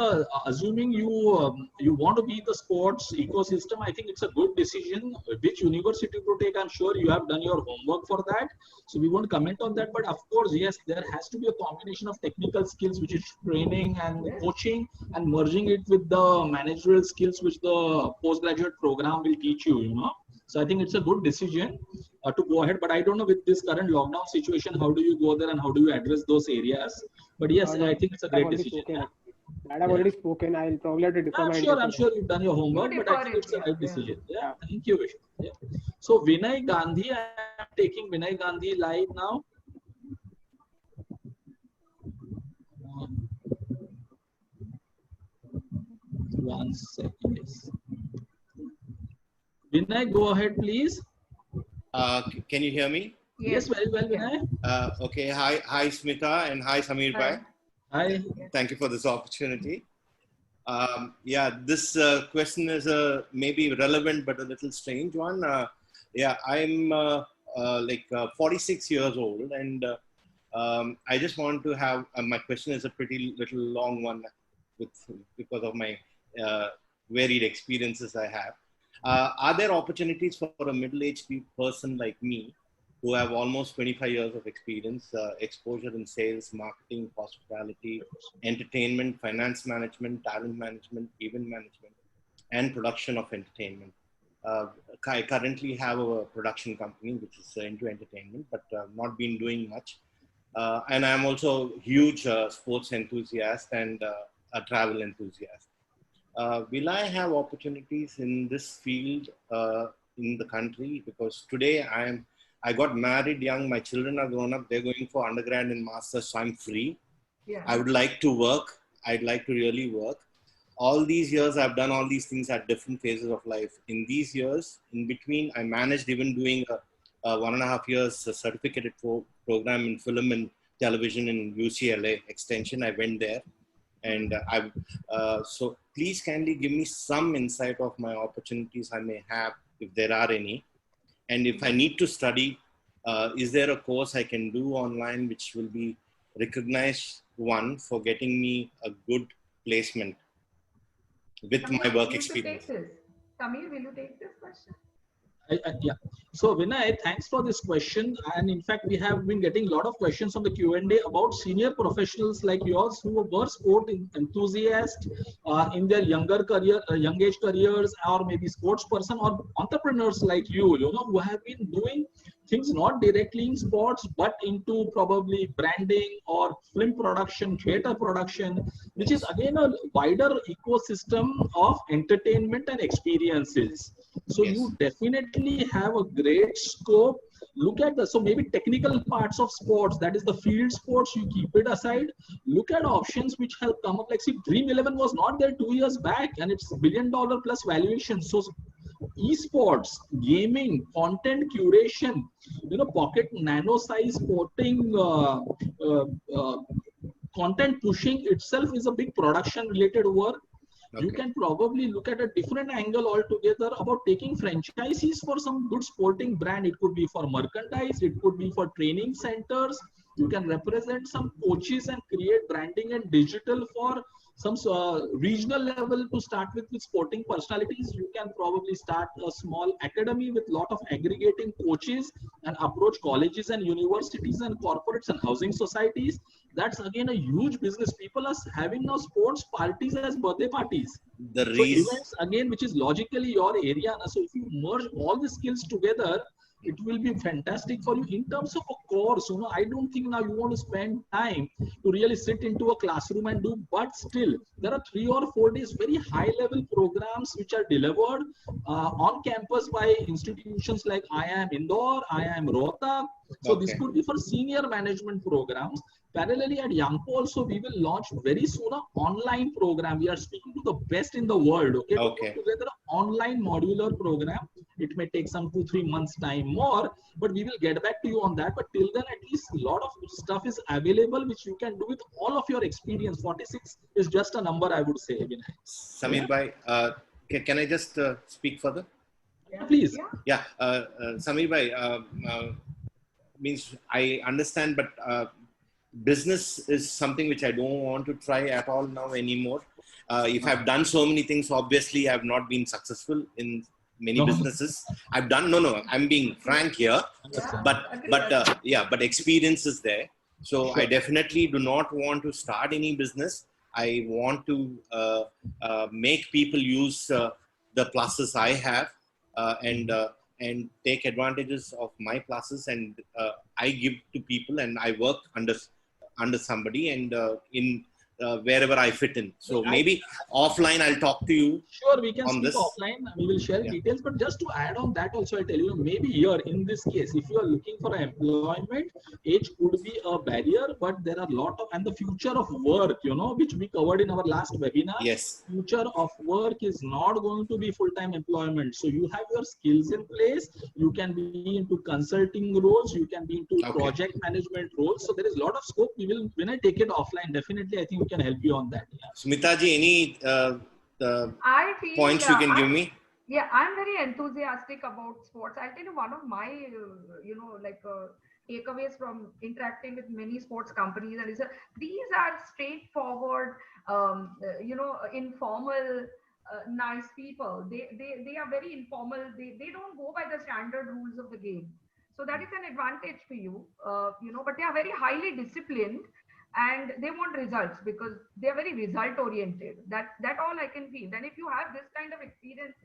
assuming you want to be in the sports ecosystem. I think it's a good decision. Which university to take, I'm sure you have done your homework for that. So we won't comment on that. But of course, yes, there has to be a combination of technical skills, which is training and coaching, and merging it with the managerial skills, which the postgraduate program will teach you. You know. So I think it's a good decision to go ahead. But I don't know with this current lockdown situation, how do you go there and how do you address those areas? But yes, I think it's a great decision. I've already spoken. I'll probably have to defer my answer. I'm sure you've done your homework, but I think it's a right decision. Yeah. Thank you, Vishal. Yeah. So Vinay Gandhi, I'm taking Vinay Gandhi live now. One second. Yes. Vinay, go ahead, please. Can you hear me? Yes, very well, Vinay. Okay. Hi, Smita, and hi, Samir bhai. Hi. Thank you for this opportunity. This question is maybe relevant but a little strange one. I'm 46 years old, and I just want to have my question is a pretty little long one because of my varied experiences I have. Are there opportunities for a middle-aged person like me who have almost 25 years of experience, exposure in sales, marketing, hospitality, entertainment, finance management, talent management, event management, and production of entertainment? I currently have a production company which is into entertainment, but not been doing much. And I'm also a huge sports enthusiast and a travel enthusiast. Will I have opportunities in this field in the country? Because today I got married young, my children are grown up, they're going for undergrad and masters, so I'm free. Yeah. I would like to work. I'd like to really work. All these years, I've done all these things at different phases of life. In these years, in between, I managed even doing a 1.5 years certificate program in film and television in UCLA Extension. I went there. And so please kindly give me some insight of my opportunities I may have, if there are any. And if I need to study, is there a course I can do online which will be recognized one for getting me a good placement with Samir, my work experience? Samir, will you take this question? Yeah. So Vinay, thanks for this question. And in fact, we have been getting a lot of questions on the Q&A about senior professionals like yours who were sport enthusiasts in their young age careers, or maybe sports person or entrepreneurs like you know, who have been doing things not directly in sports, but into probably branding or film production, theater production, which is again a wider ecosystem of entertainment and experiences. So yes, you definitely have a great scope. Look at so maybe technical parts of sports, that is the field sports, you keep it aside. Look at options which have come up. Like, see, Dream 11 was not there 2 years back, and it's $1 billion plus valuation. So esports, gaming, content curation, you know, pocket nano size sporting, content pushing itself is a big production related work. Okay. You can probably look at a different angle altogether about taking franchises for some good sporting brand. It could be for merchandise, it could be for training centers. You can represent some coaches and create branding and digital for some regional level to start with sporting personalities. You can probably start a small academy with lot of aggregating coaches and approach colleges and universities and corporates and housing societies. That's again a huge business. People are having now sports parties as birthday parties. The So events again, which is logically your area. So if you merge all the skills together, it will be fantastic for you in terms of a course. You know, I don't think now you want to spend time to really sit into a classroom and do, but still there are 3 or 4 days very high level programs which are delivered on campus by institutions like IIM Indore, IIM Rohtak. So this could be for senior management programs. Parallelly at Yangpo also, we will launch very soon an online program. We are speaking to the best in the world. Okay, to put together an online modular program. It may take some 2-3 months time more, but we will get back to you on that. But till then, at least a lot of stuff is available which you can do with all of your experience. 46 is just a number, I would say. Vinay. Samir bhai, can I just speak further? Yeah, please. Yeah, Samir bhai, means I understand, but business is something which I don't want to try at all now anymore. If I've done so many things, obviously I've not been successful in many businesses. I've done, I'm being frank here, but experience is there. So I definitely do not want to start any business. I want to make people use the pluses I have and take advantages of my pluses, and I give to people, and I work under somebody, and in wherever I fit in. So maybe offline I'll talk to you. Sure, we can on speak this. offline. We will share details. But just to add on that also, I tell you, maybe here in this case, if you are looking for employment, age could be a barrier, but there are a lot of, and the future of work, which we covered in our last webinar. Yes. Future of work is not going to be full-time employment. So you have your skills in place. You can be into consulting roles. You can be into project management roles. So there is a lot of scope. We will, when I take it offline, definitely I think we can help you on that. Yeah. Smita ji, any I feel, points you can give me? Yeah, I'm very enthusiastic about sports. I'll tell you one of my, takeaways from interacting with many sports companies, and these are straightforward, informal, nice people. They are very informal. They don't go by the standard rules of the game. So that is an advantage for you, but they are very highly disciplined. And they want results because they're very result oriented. That all I can feel. Then if you have this kind of experience,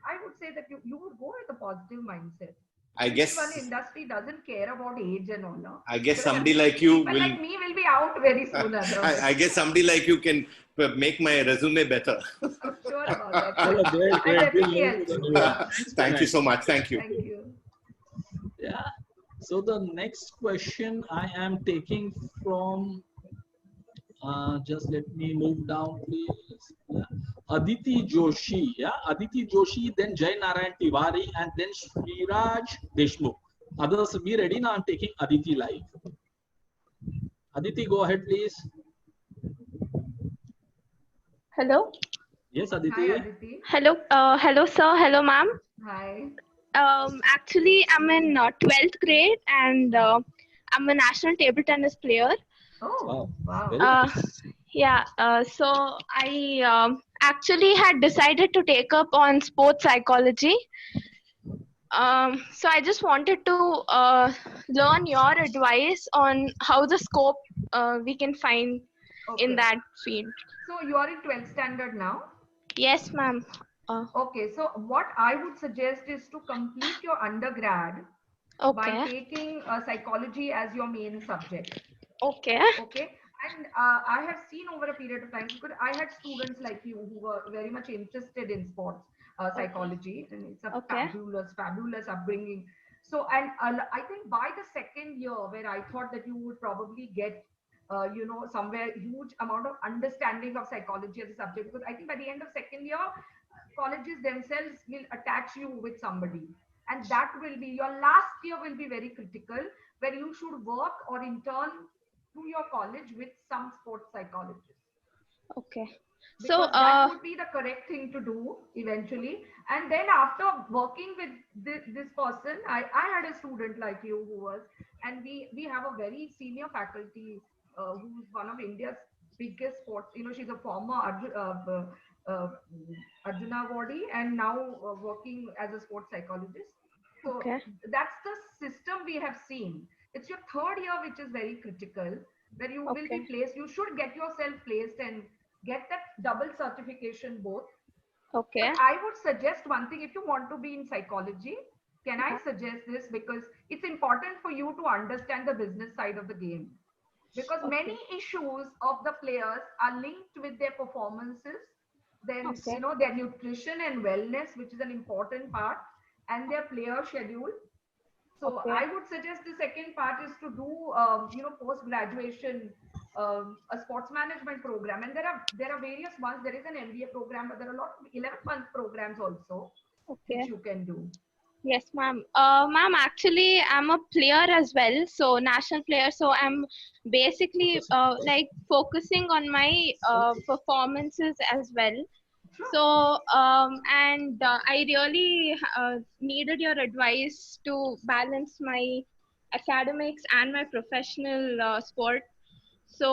I would say that you would go with a positive mindset. I guess one industry doesn't care about age and all. No? I guess somebody like you will. Like me will be out very soon. I guess somebody like you can make my resume better. I'm sure about that. Thank you so much. Thank you. Thank you. Yeah. So the next question I am taking from. Just let me move down, please. Yeah. Aditi Joshi, Aditi Joshi, then Jay Narayan Tiwari, and then Sriraj Deshmukh. Others, be ready now. I'm taking Aditi live. Aditi, go ahead, please. Hello. Yes, Aditi. Hi, Aditi. Hello. Hello, sir. Hello, ma'am. Hi. Actually, I'm in 12th grade, and I'm a national table tennis player. Oh, wow. Yeah, so I actually had decided to take up on sports psychology. So I just wanted to learn your advice on how the scope we can find in that field. So you are in 12th standard now? Yes, ma'am. Okay, so what I would suggest is to complete your undergrad by taking psychology as your main subject. Okay. And I have seen over a period of time, because I had students like you who were very much interested in sports psychology, and it's a fabulous upbringing. So, and I think by the second year, where I thought that you would probably get, somewhere huge amount of understanding of psychology as a subject, because I think by the end of second year, colleges themselves will attach you with somebody, and that will be your last year will be very critical, where you should work or intern to your college with some sports psychologist. Okay. Because so that would be the correct thing to do eventually. And then after working with this person, I had a student like you who was, and we have a very senior faculty who's one of India's biggest sports. She's a former Arjuna Awardee and now working as a sports psychologist. So Okay. that's the system we have seen. It's your third year, which is very critical, where you will be Okay. placed. You should get yourself placed and get that double certification both. Okay. But I would suggest one thing: if you want to be in psychology, can I Yeah. suggest this? Because it's important for you to understand the business side of the game. Because many Okay. issues of the players are linked with their performances, then Okay. their nutrition and wellness, which is an important part, and their player schedule. So Okay. I would suggest the second part is to do post graduation a sports management program, and there are various ones. There is an MBA program, but there are a lot of 11-month programs also which Okay. you can do. Yes, ma'am. Ma'am, actually, I'm a player as well, so national player. So I'm basically like focusing on my performances as well. So I really needed your advice to balance my academics and my professional sport. So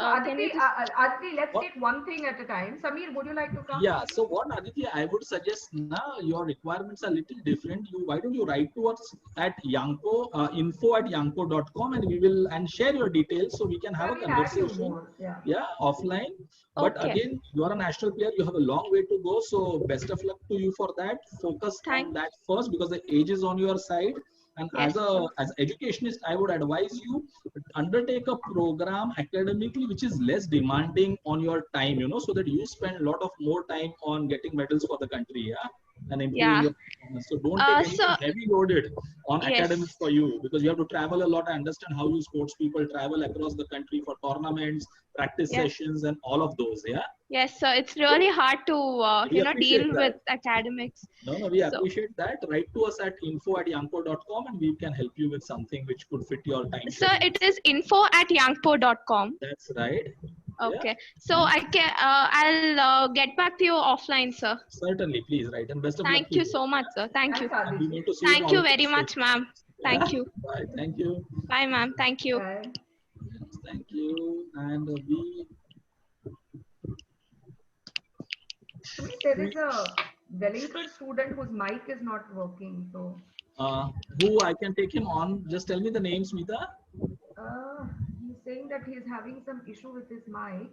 So can you Aditi, just let's What? take one thing at a time. Samir, would you like to come? Yeah. So what, Aditya, I would suggest now your requirements are a little different. Why don't you write to us at Yanko, info@yanko.com, and we will and share your details so we can have a We'll add you conversation. more. Yeah. Yeah, offline. But okay? again, you are a national player. You have a long way to go. So best of luck to you for that. Focus on Thank that first because the age is on your side. And yes, sir. as educationist, I would advise you undertake a program academically which is less demanding on your time, so that you spend a lot of more time on getting medals for the country, yeah, and improving Yeah. your performance. So don't take So anything heavy loaded on academics yes. for you, because you have to travel a lot. I understand how you sports people travel across the country for tournaments, practice Yes. sessions, and all of those, yeah. Yes, so it's really hard to We appreciate deal that. with academics. No, we So appreciate that. Write to us at info@yanko.com and we can help you with something which could fit your time so schedule. it is info@yangpo.com. That's right. Yeah. Okay. So I can I'll get back to you offline, sir. Certainly, please, right. And best of luck Thank to you you. so much, sir. Thank you. Thanks, And we Aditi. want to see you in Thank you very Olympics. much, ma'am. Yeah. Thank you. Bye. Thank you. Bye, ma'am. Thank you. Bye. Yes, thank you. And we. Sumit, there is a Wellington student whose mic is not working. So Who I can take him on? Just tell me the name, Smita. he's saying that he's having some issue with his mic.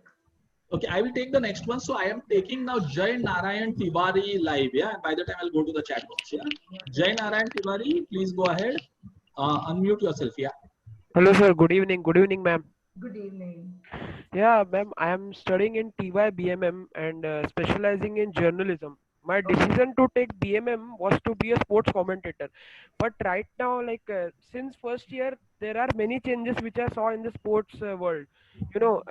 Okay, I will take the next one. So I am taking now Jay Narayan Tiwari live. Yeah, and by the time I'll go to the chat box. Yeah, Jay Narayan Tiwari, please go ahead. Unmute yourself. Yeah. Hello, sir. Good evening. Good evening, ma'am. Good evening. Yeah, ma'am. I am studying in TY BMM and specializing in journalism. My decision to take BMM was to be a sports commentator. But right now, since first year, there are many changes which I saw in the sports world.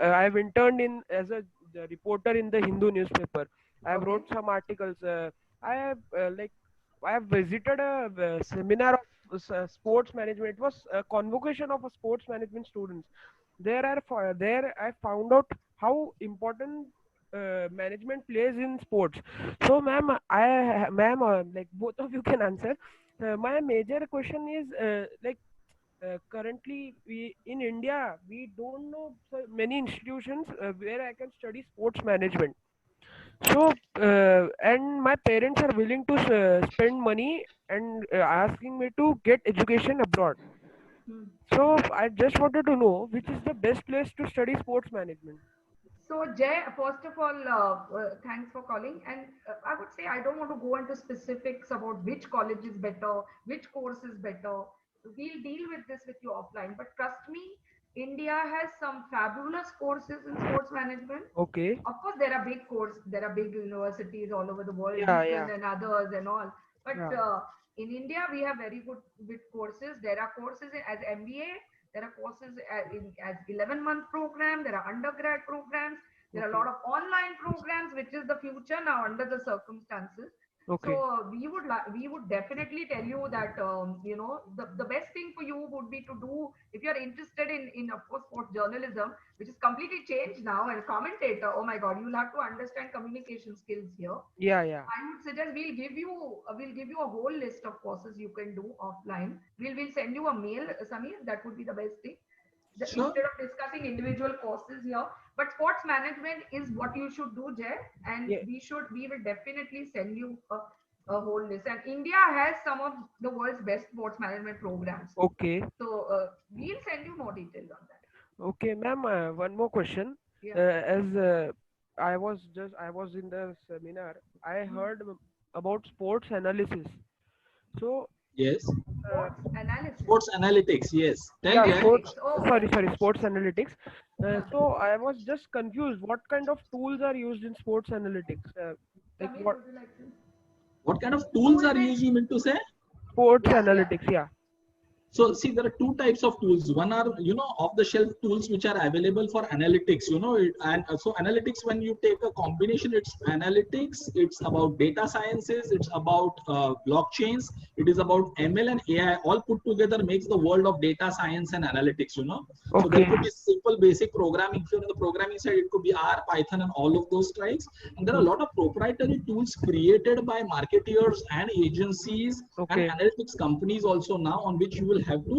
I have interned in as a reporter in the Hindu newspaper. I have wrote some articles. I have I have visited a seminar of sports management. It was a convocation of a sports management students. There I found out how important management plays in sports. So, ma'am, like both of you can answer. My major question is currently we in India we don't know so many institutions where I can study sports management. So and my parents are willing to spend money and asking me to get education abroad. So I just wanted to know which is the best place to study sports management. So Jay, first of all, thanks for calling. And I would say I don't want to go into specifics about which college is better, which course is better. We'll deal with this with you offline. But trust me, India has some fabulous courses in sports management. Okay. Of course, there are big courses, there are big universities all over the world, Yeah. and others and all. But Yeah. in India, we have very good courses. There are courses as MBA. There are courses as 11-month program. There are undergrad programs. There are a lot of online programs, which is the future now under the circumstances. Okay. So we would definitely tell you that the best thing for you would be to do, if you're interested in of course sports journalism, which is completely changed now, and commentator. Oh my God, you'll have to understand communication skills here. Yeah. I would suggest we'll give you a whole list of courses you can do offline. We'll send you a mail, Samir. That would be the best thing. Sure. Instead of discussing individual courses here, But sports management is what you should do, Jay, and Yeah. we will definitely send you a whole list. And India has some of the world's best sports management programs. Okay. So we'll send you more details on that. Okay, ma'am. One more question. Yeah. As I was in the seminar, I heard about sports analysis. So Yes. Sports analysis. Sports analytics. Yes. Tell yeah, Jay. sports. Oh, Sorry, sports analytics. So I was just confused. What kind of tools are used in sports analytics? Like Samir, what would you like to? What kind of tools are used, you meant to say? sports Yeah, analytics? Yeah. So see, there are two types of tools. One are, off-the-shelf tools which are available for analytics, and so analytics, when you take a combination, it's analytics, it's about data sciences, it's about blockchains, it is about ML and AI, all put together makes the world of data science and analytics, So there Okay. could be simple basic programming. If you're on the programming side, it could be R, Python, and all of those types. And there are a lot of proprietary tools created by marketeers and agencies Okay. and analytics companies also now, on which you will have to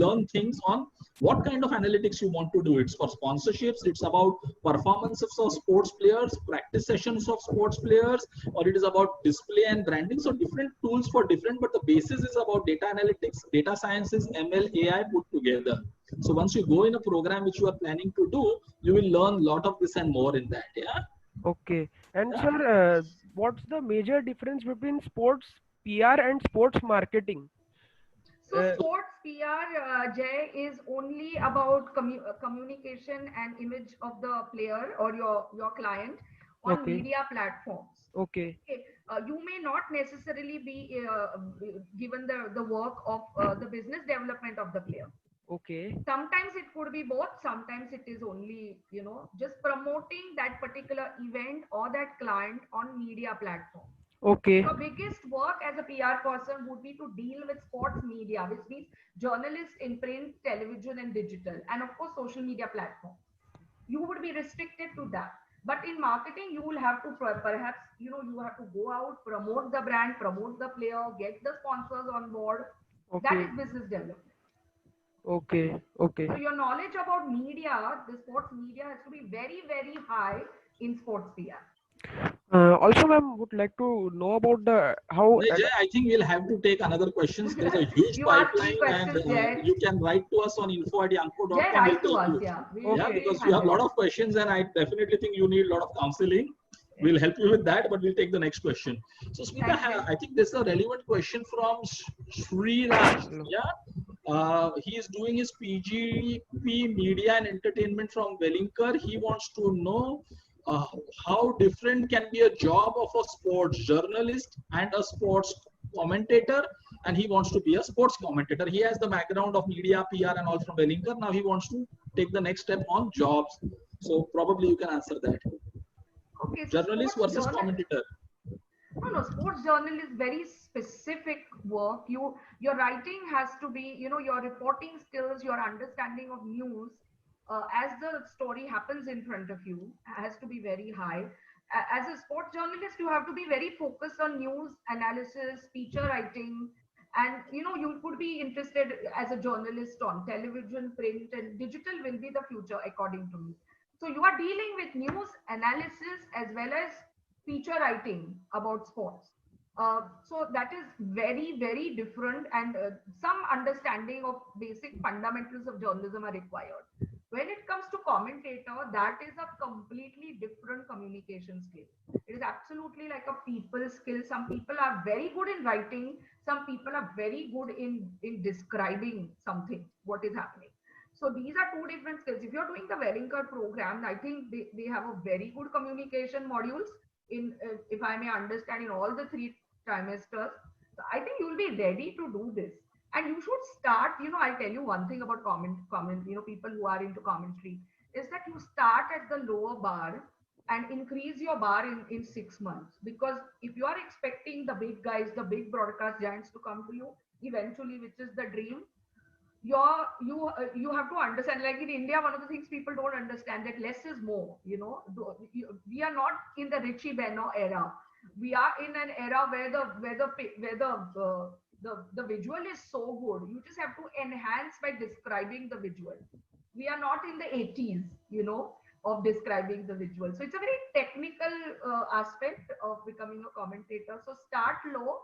learn things on what kind of analytics you want to do. It's for sponsorships, it's about performances of sports players, practice sessions of sports players, or it is about display and branding. So different tools for different, but the basis is about data analytics, data sciences, ML, AI put together. So once you go in a program which you are planning to do, you will learn a lot of this and more in that. Yeah. Okay. And Yeah. sir, what's the major difference between sports PR and sports marketing? So sports PR, Jay, is only about communication and image of the player or your client on Okay. media platforms. Okay. Okay. You may not necessarily be given the work of the business development of the player. Okay. Sometimes it could be both. Sometimes it is only, just promoting that particular event or that client on media platform. Okay. Your biggest work as a PR person would be to deal with sports media, which means journalists in print, television, and digital, and of course, social media platforms. You would be restricted to that. But in marketing, you will have to perhaps, you have to go out, promote the brand, promote the player, get the sponsors on board. That Okay. is business development. Okay. Okay. So your knowledge about media, the sports media, has to be very, very high in sports PR. Also, ma'am, would like to know about the how. Jay, I think we'll have to take another questions. There's a huge You ask three pipeline, and questions, Jay. you can write to us on info@anko.com. Jay, write to us, yeah. Yeah, because you have a lot of questions, and I definitely think you need a lot of counseling. We'll help you with that, but we'll take the next question. So, Smita, I think this is a relevant question from Sri Raj. Yeah, he is doing his PGP Media and Entertainment from Wellinger. He wants to know how different can be a job of a sports journalist and a sports commentator, and he wants to be a sports commentator. He has the background of media, PR, and all from Wellinger. Now he wants to take the next step on jobs. So probably you can answer that. Okay, so Journalist versus commentator. No, sports journal is very specific work. Your writing has to be, your reporting skills, your understanding of news as the story happens in front of you has to be very high. As a sports journalist, you have to be very focused on news analysis, feature writing, and you could be interested as a journalist on television, print, and digital will be the future according to me. So you are dealing with news analysis as well as feature writing about sports. So that is very, very different, and some understanding of basic fundamentals of journalism are required. When it comes to commentator, that is a completely different communication skill. It is absolutely like a people skill. Some people are very good in writing. Some people are very good in describing something, what is happening. So these are two different skills. If you're doing the Wellinger program, I think they have a very good communication modules in, if I may understand, in all the 3 trimesters. So I think you will be ready to do this. And you should start, I'll tell you one thing about people who are into commentary, is that you start at the lower bar and increase your bar in 6 months. Because if you are expecting the big guys, the big broadcast giants to come to you eventually, which is the dream, you have to understand, like in India, one of the things people don't understand, that less is more. We are not in the Richie Benno era. We are in an era where the visual is so good. You just have to enhance by describing the visual. We are not in the 80s, of describing the visual. So it's a very technical aspect of becoming a commentator. So start low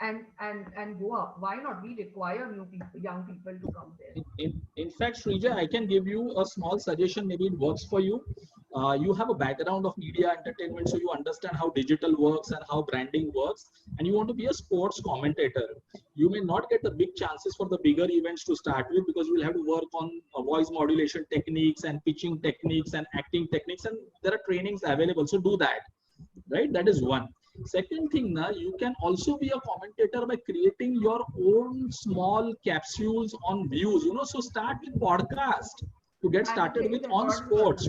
and go up. Why not? We require new people, young people to come there. In fact, Shrija, I can give you a small suggestion. Maybe it works for you. You have a background of media entertainment, so you understand how digital works and how branding works, and you want to be a sports commentator. You may not get the big chances for the bigger events to start with, because you will have to work on voice modulation techniques and pitching techniques and acting techniques, and there are trainings available. So do that, right? That is one. Second thing, you can also be a commentator by creating your own small capsules on views, so start with podcast to get started with on sports,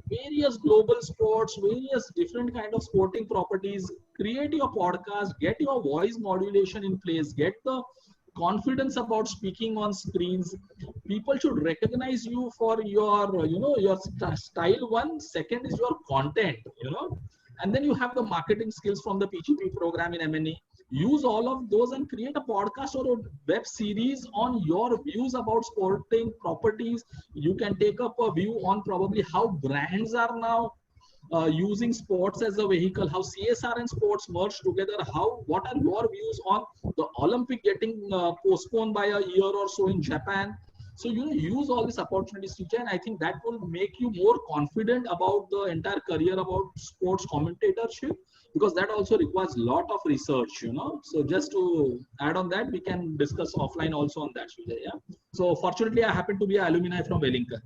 various global sports, various different kind of sporting properties. Create your podcast, get your voice modulation in place, get the confidence about speaking on screens. People should recognize you for your, your style. One, second is your content, and then you have the marketing skills from the PGP program in MNE. Use all of those and create a podcast or a web series on your views about sporting properties. You can take up a view on probably how brands are now using sports as a vehicle, how CSR and sports merge together, what are your views on the Olympic getting postponed by a year or so in Japan. So, use all these opportunities, Shrija, and I think that will make you more confident about the entire career about sports commentatorship, because that also requires a lot of research, So just to add on that, we can discuss offline also on that, Shrija, yeah. So fortunately, I happen to be an alumni from Wellington.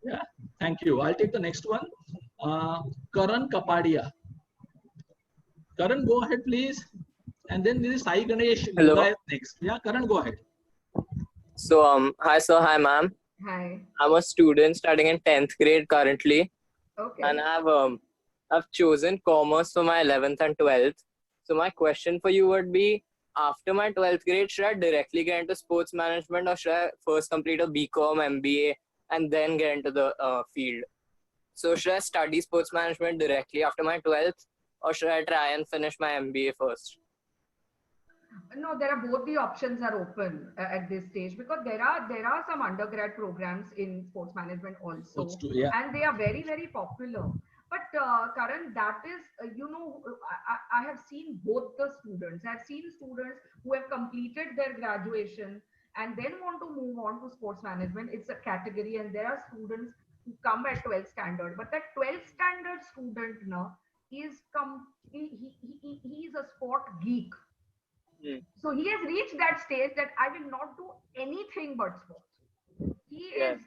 Yeah, thank you. I'll take the next one. Karan Kapadia. Karan, go ahead, please. And then there is Sai Ganesh. Hello. Next. Yeah, Karan, go ahead. So, hi sir, hi ma'am. Hi. I'm a student studying in 10th grade currently. Okay. And I've chosen commerce for my 11th and 12th. So my question for you would be, after my 12th grade, should I directly get into sports management, or should I first complete a BCom, MBA, and then get into the field? So should I study sports management directly after my 12th, or should I try and finish my MBA first? No, there are both the options are open at this stage, because there are some undergrad programs in sports management also, yeah. And they are very, very popular. But Karan, that is, I have seen both the students. I've seen students who have completed their graduation and then want to move on to sports management. It's a category, and there are students who come at 12th standard. But that 12th standard student now is he is a sport geek. So he has reached that stage that I will not do anything but sports. He has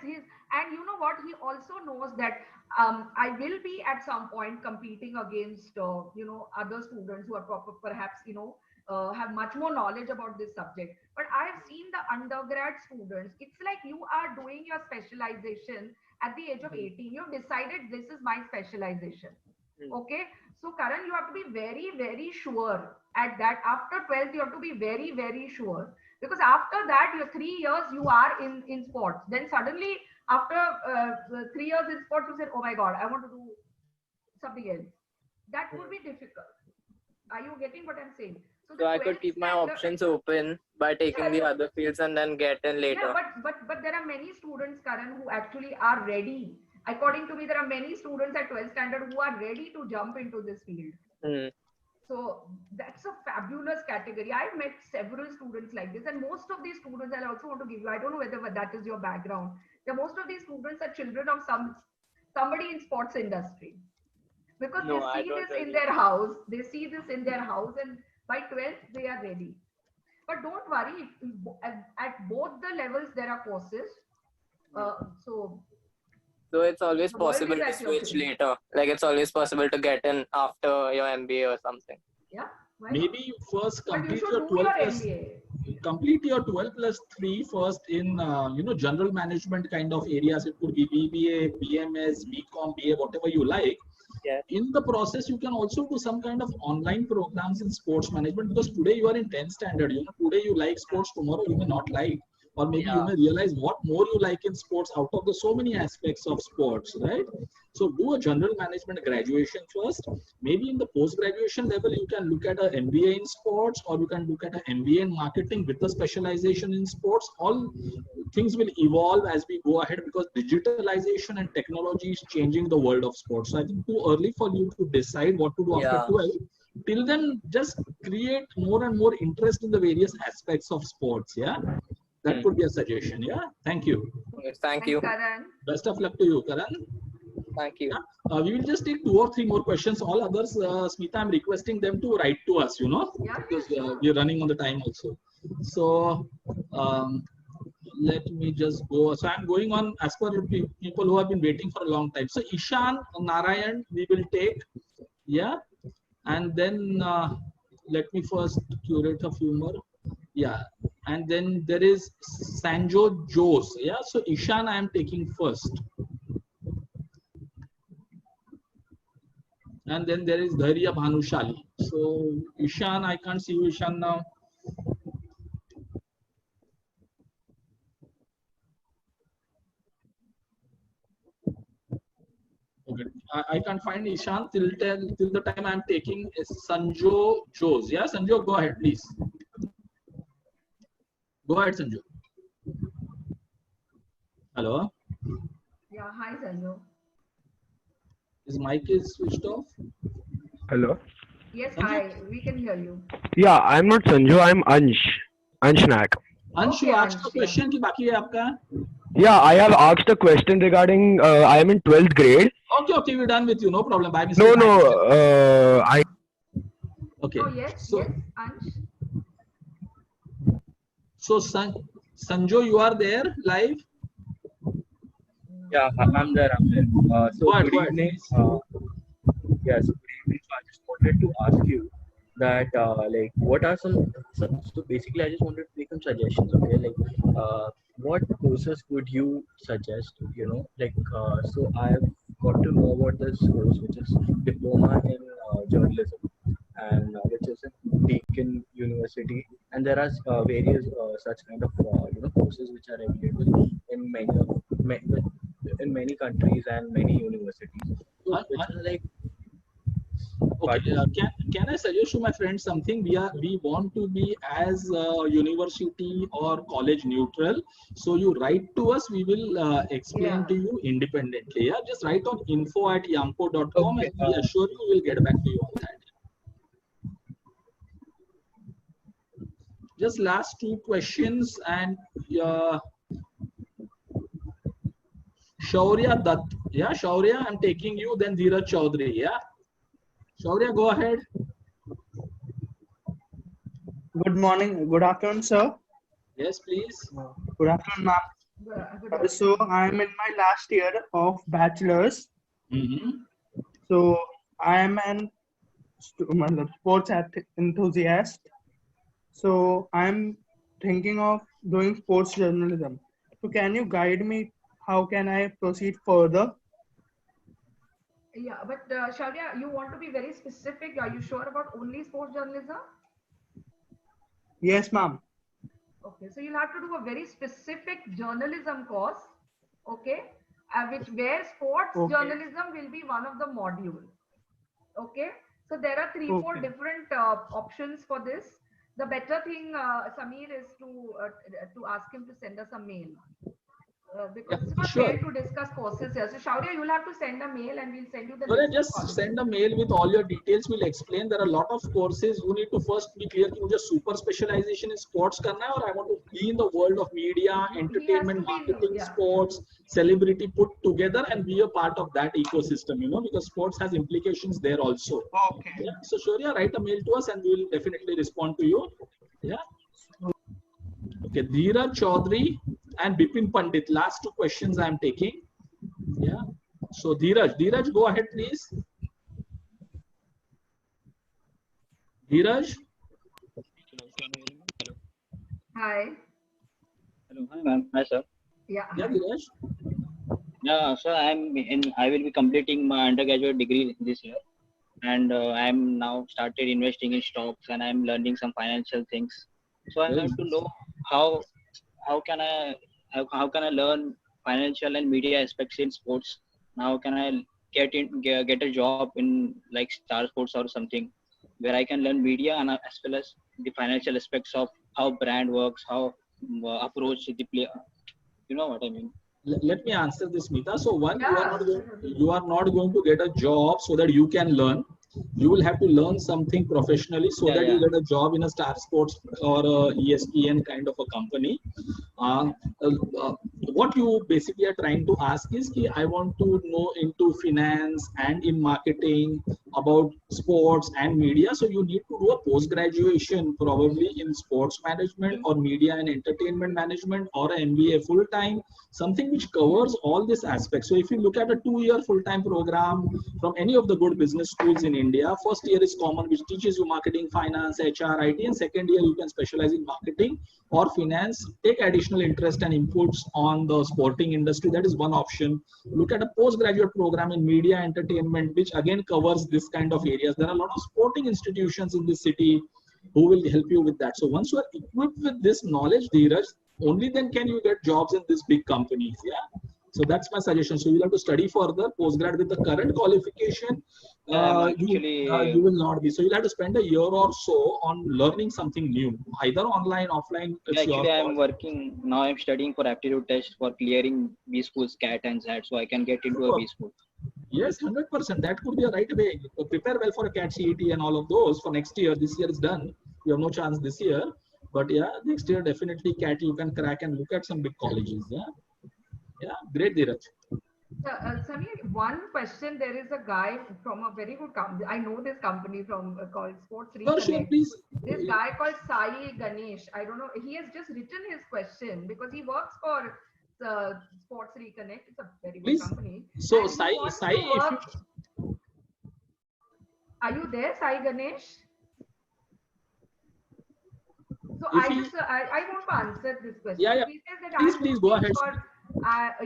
his, and you know what? He also knows that I will be at some point competing against other students who are perhaps have much more knowledge about this subject. But I have seen the undergrad students. It's like you are doing your specialization at the age of 18. You've decided this is my specialization. Okay. So Karan, you have to be very, very sure at that. After 12th, you have to be very, very sure, because after that, your 3 years you are in sports. Then suddenly after 3 years in sports, you say, oh my God, I want to do something else. That would be difficult. Are you getting what I'm saying? So I could keep my options open by taking the other fields and then get in later. Yeah, but there are many students, Karan, who actually are ready. According to me, there are many students at 12th standard who are ready to jump into this field. So that's a fabulous category. I've met several students like this, and most of these students, I also want to give you, I don't know whether that is your background. Most of these students are children of somebody in sports industry, because they see this in their house. They see this in their house, and by 12th they are ready. But don't worry, at both the levels there are courses. So it's always possible to switch later. Like it's always possible to get in after your MBA or something. Yeah. Maybe you first complete your 12 plus 3 first in general management kind of areas. It could be BBA, BMS, BCom, BA, whatever you like. Yeah. In the process, you can also do some kind of online programs in sports management, because today you are in 10th standard. Today you like sports, tomorrow you may not like. or maybe you may realize what more you like in sports out of the so many aspects of sports, right? So do a general management graduation first. Maybe in the post-graduation level, you can look at an MBA in sports, or you can look at an MBA in marketing with a specialization in sports. All things will evolve as we go ahead, because digitalization and technology is changing the world of sports. So I think too early for you to decide what to do after 12. Till then, just create more and more interest in the various aspects of sports. Yeah, that could be a suggestion. Yeah, thank you. Thank you. Karan. Best of luck to you, Karan. Thank you. Yeah. We will just take 2 or 3 more questions. All others, Smita, I'm requesting them to write to us, because we're running on the time also. So let me just go. So I'm going on as per people who have been waiting for a long time. So Ishan Narayan, we will take. Yeah. And then let me first curate a few more. Yeah. And then there is Sanjo Jose. Yeah. So Ishan, I am taking first. And then there is Dharya Bhanushali. So Ishan, I can't see you, Ishan, now. Okay. I can't find Ishan till the time I'm taking Sanjo Jose. Yeah, Sanjo, go ahead, please. Go ahead, Sanjo. Hello. Yeah, hi, Sanjo. His mic is switched off. Hello. Yes, hi. We can hear you. Yeah, I'm not Sanju. I'm Ansh Nag. Ansh, you asked a question ki baki hai aapka? Yeah, I have asked a question regarding. I am in 12th grade. Okay, we're done with you. No problem. Bye, Mr. No. I. Okay. Oh, yes, Ansh. So, Sanjo, you are there live? Yeah, I'm there. So good evening. Yes, good evening. So I just wanted to ask you that, like, what are some? So basically, I just wanted to make some suggestions. Okay, like, what courses would you suggest? So I've got to know about this course, which is diploma in journalism, and which is in Deakin University, and there are various such kind of courses which are available in many countries and many universities. So, which is like, okay, can I suggest to my friends something? We want to be as university or college neutral. So you write to us, we will explain to you independently. Yeah, just write on info@yamco.com, and we assure you we'll get back to you on that. Just last 2 questions, and Shaurya Dutt. Yeah, Shaurya, I'm taking you, then Dheeraj Chaudhary. Yeah. Shaurya, go ahead. Good morning. Good afternoon, sir. Yes, please. Good afternoon, ma'am. So I'm in my last year of bachelor's. So I am an sports enthusiast. So I'm thinking of doing sports journalism. So can you guide me? How can I proceed further? Yeah, but Shaurya, you want to be very specific. Are you sure about only sports journalism? Yes, ma'am. Okay, so you'll have to do a very specific journalism course. Okay, where sports journalism will be one of the module. Okay, so there are 3-4 different options for this. The better thing, Samir, is to ask him to send us a mail. Because it's not fair to discuss courses here. So Shaurya, you'll have to send a mail and we'll send you the list. Just send a mail with all your details. We'll explain. There are a lot of courses. You need to first be clear कि मुझे super specialization in sports करना है, or I want to be in the world of media, entertainment, marketing, sports, celebrity put together and be a part of that ecosystem. Because sports has implications there also. Okay. Yeah? So Shaurya, write a mail to us and we will definitely respond to you. Yeah. Okay, Dheeraj Chaudhary and Bipin Pandit. Last 2 questions I am taking. Yeah. So Dheeraj, go ahead, please. Dheeraj. Hi. Hello, hi ma'am. Hi sir. Yeah. Yeah, Dheeraj. Yeah, sir. I will be completing my undergraduate degree this year, and I'm now started investing in stocks, and I'm learning some financial things. So I have to know how how can I learn financial and media aspects in sports? How can I get a job in like Star Sports or something, where I can learn media and as well as the financial aspects of how brand works, how approach the player. You know what I mean? Let me answer this, Meeta. So one, you are not going to get a job so that you can learn. You will have to learn something professionally so that you get a job in a Star Sports or a ESPN kind of a company. What you basically are trying to ask is, I want to know into finance and in marketing about sports and media. So you need to do a post-graduation probably in sports management or media and entertainment management, or an MBA full-time, something which covers all these aspects. So if you look at a 2-year full-time program from any of the good business schools in India, first year is common, which teaches you marketing, finance, HR, IT, and second year you can specialize in marketing or finance, take additional interest and inputs on the sporting industry. That is one option. Look at a postgraduate program in media entertainment, which again covers this kind of areas. There are a lot of sporting institutions in this city who will help you with that. So once you are equipped with this knowledge, Dheeraj, only then can you get jobs in these big companies. Yeah. So that's my suggestion. So you'll have to study further postgrad with the current qualification. You will not be. So you'll have to spend a year or so on learning something new, either online, offline. Actually, I'm working now. I'm studying for aptitude test for clearing B schools, CAT and SAT, so I can get into a B school. Yes, 100%. That could be a right way. Prepare well for a CAT, CET, and all of those for next year. This year is done. You have no chance this year, but yeah, next year definitely CAT you can crack and look at some big colleges. Yeah. Yeah, great, Dheeraj. Samir, one question. There is a guy from a very good company. I know this company from called Sports Reconnect. Sure, please. This guy called Sai Ganesh. I don't know. He has just written his question because he works for Sports Reconnect. It's a very good company. So Sai, are you there, Sai Ganesh? So I want to answer this question. Yeah. He says that please go ahead.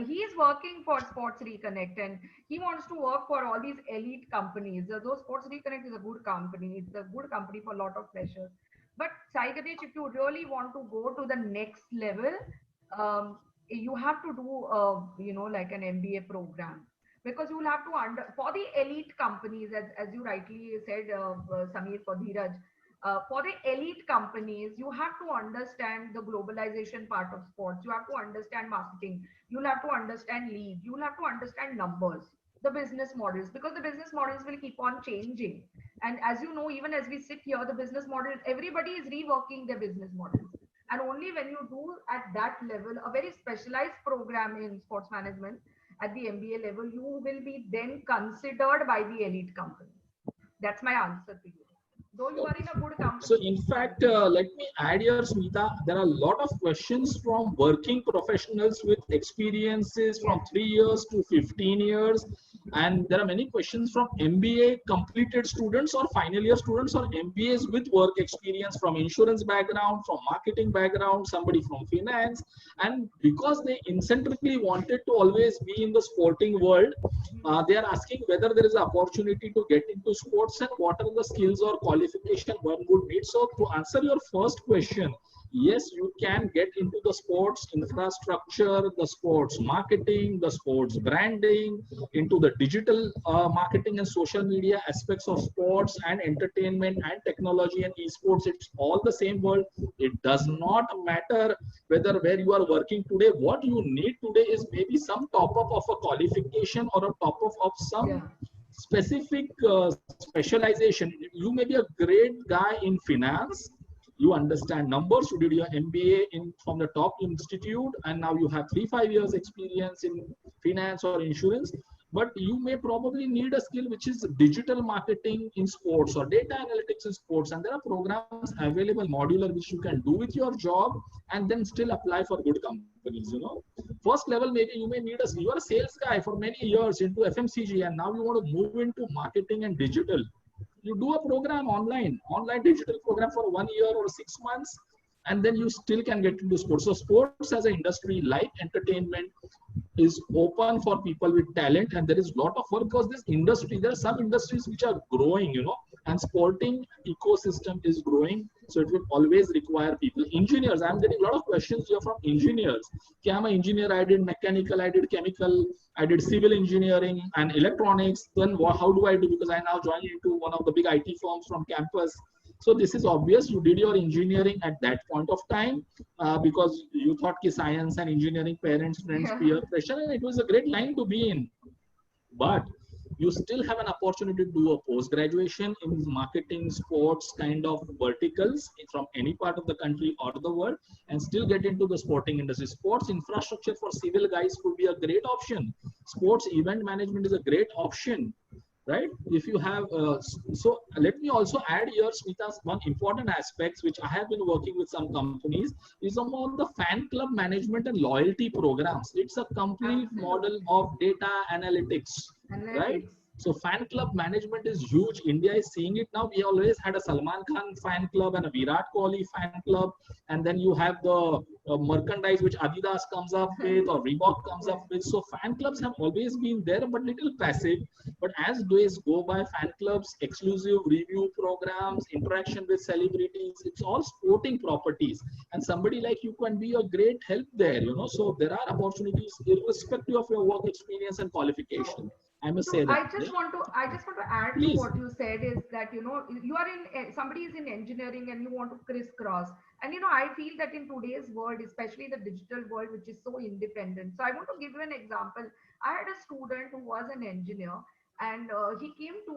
He is working for Sports Reconnect and he wants to work for all these elite companies. Though Sports Reconnect is a good company, it's a good company for a lot of pressure. But Sai Ganesh, if you really want to go to the next level, you have to do, like an MBA program, because you will have to for the elite companies, as you rightly said, Samir, for Dheeraj. For the elite companies, you have to understand the globalization part of sports. You have to understand marketing. You'll have to understand league. You'll have to understand numbers, the business models, because the business models will keep on changing. And as you know, even as we sit here, the business models, everybody is reworking their business models. And only when you do at that level, a very specialized program in sports management at the MBA level, you will be then considered by the elite companies. That's my answer to you. Though you are in a good company. So in fact, let me add here, Smita, there are a lot of questions from working professionals with experiences from 3 years to 15 years. And there are many questions from MBA completed students or final year students or MBAs with work experience from insurance background, from marketing background, somebody from finance. And because they incentrically wanted to always be in the sporting world, they are asking whether there is an opportunity to get into sports and what are the skills or qualification one would need. So to answer your first question, yes, you can get into the sports infrastructure, the sports marketing, the sports branding, into the digital marketing and social media aspects of sports and entertainment and technology and esports. It's all the same world. It does not matter whether where you are working today. What you need today is maybe some top up of a qualification or a top up of some specific specialization. You may be a great guy in finance. You understand numbers, you did your MBA from the top institute, and now you have 3-5 years experience in finance or insurance, but you may probably need a skill which is digital marketing in sports or data analytics in sports, and there are programs available modular which you can do with your job and then still apply for good companies. First level, maybe you may need you are a sales guy for many years into FMCG, and now you want to move into marketing and digital. You do a program online digital program for 1 year or 6 months, and then you still can get into sports. So sports as an industry, like entertainment, is open for people with talent, and there is a lot of work because this industry, there are some industries which are growing, and sporting ecosystem is growing. So it will always require people. Engineers, I'm getting a lot of questions here from engineers. Okay, I'm an engineer, I did mechanical, I did chemical, I did civil engineering and electronics. Then how do I do? Because I now joined into one of the big IT firms from campus. So this is obvious. You did your engineering at that point of time because you thought ki science and engineering, parents, friends, peer pressure, and it was a great line to be in. But you still have an opportunity to do a post-graduation in marketing, sports kind of verticals from any part of the country or the world and still get into the sporting industry. Sports infrastructure for civil guys could be a great option. Sports event management is a great option, right? If you have, so let me also add here, Smita, one important aspects which I have been working with some companies is on the fan club management and loyalty programs. It's a complete model of data analytics. Right? So fan club management is huge. India is seeing it now. We always had a Salman Khan fan club and a Virat Kohli fan club. And then you have the merchandise which Adidas comes up with or Reebok comes up with. So fan clubs have always been there, but little passive. But as days go by, fan clubs, exclusive review programs, interaction with celebrities, it's all sporting properties. And somebody like you can be a great help there, you know. So there are opportunities irrespective of your work experience and qualification. I must say that. I just want to add to what you said is that, you know, you are in, somebody is in engineering and you want to crisscross. And, you know, I feel that in today's world, especially the digital world, which is so independent. So I want to give you an example. I had a student who was an engineer and he came to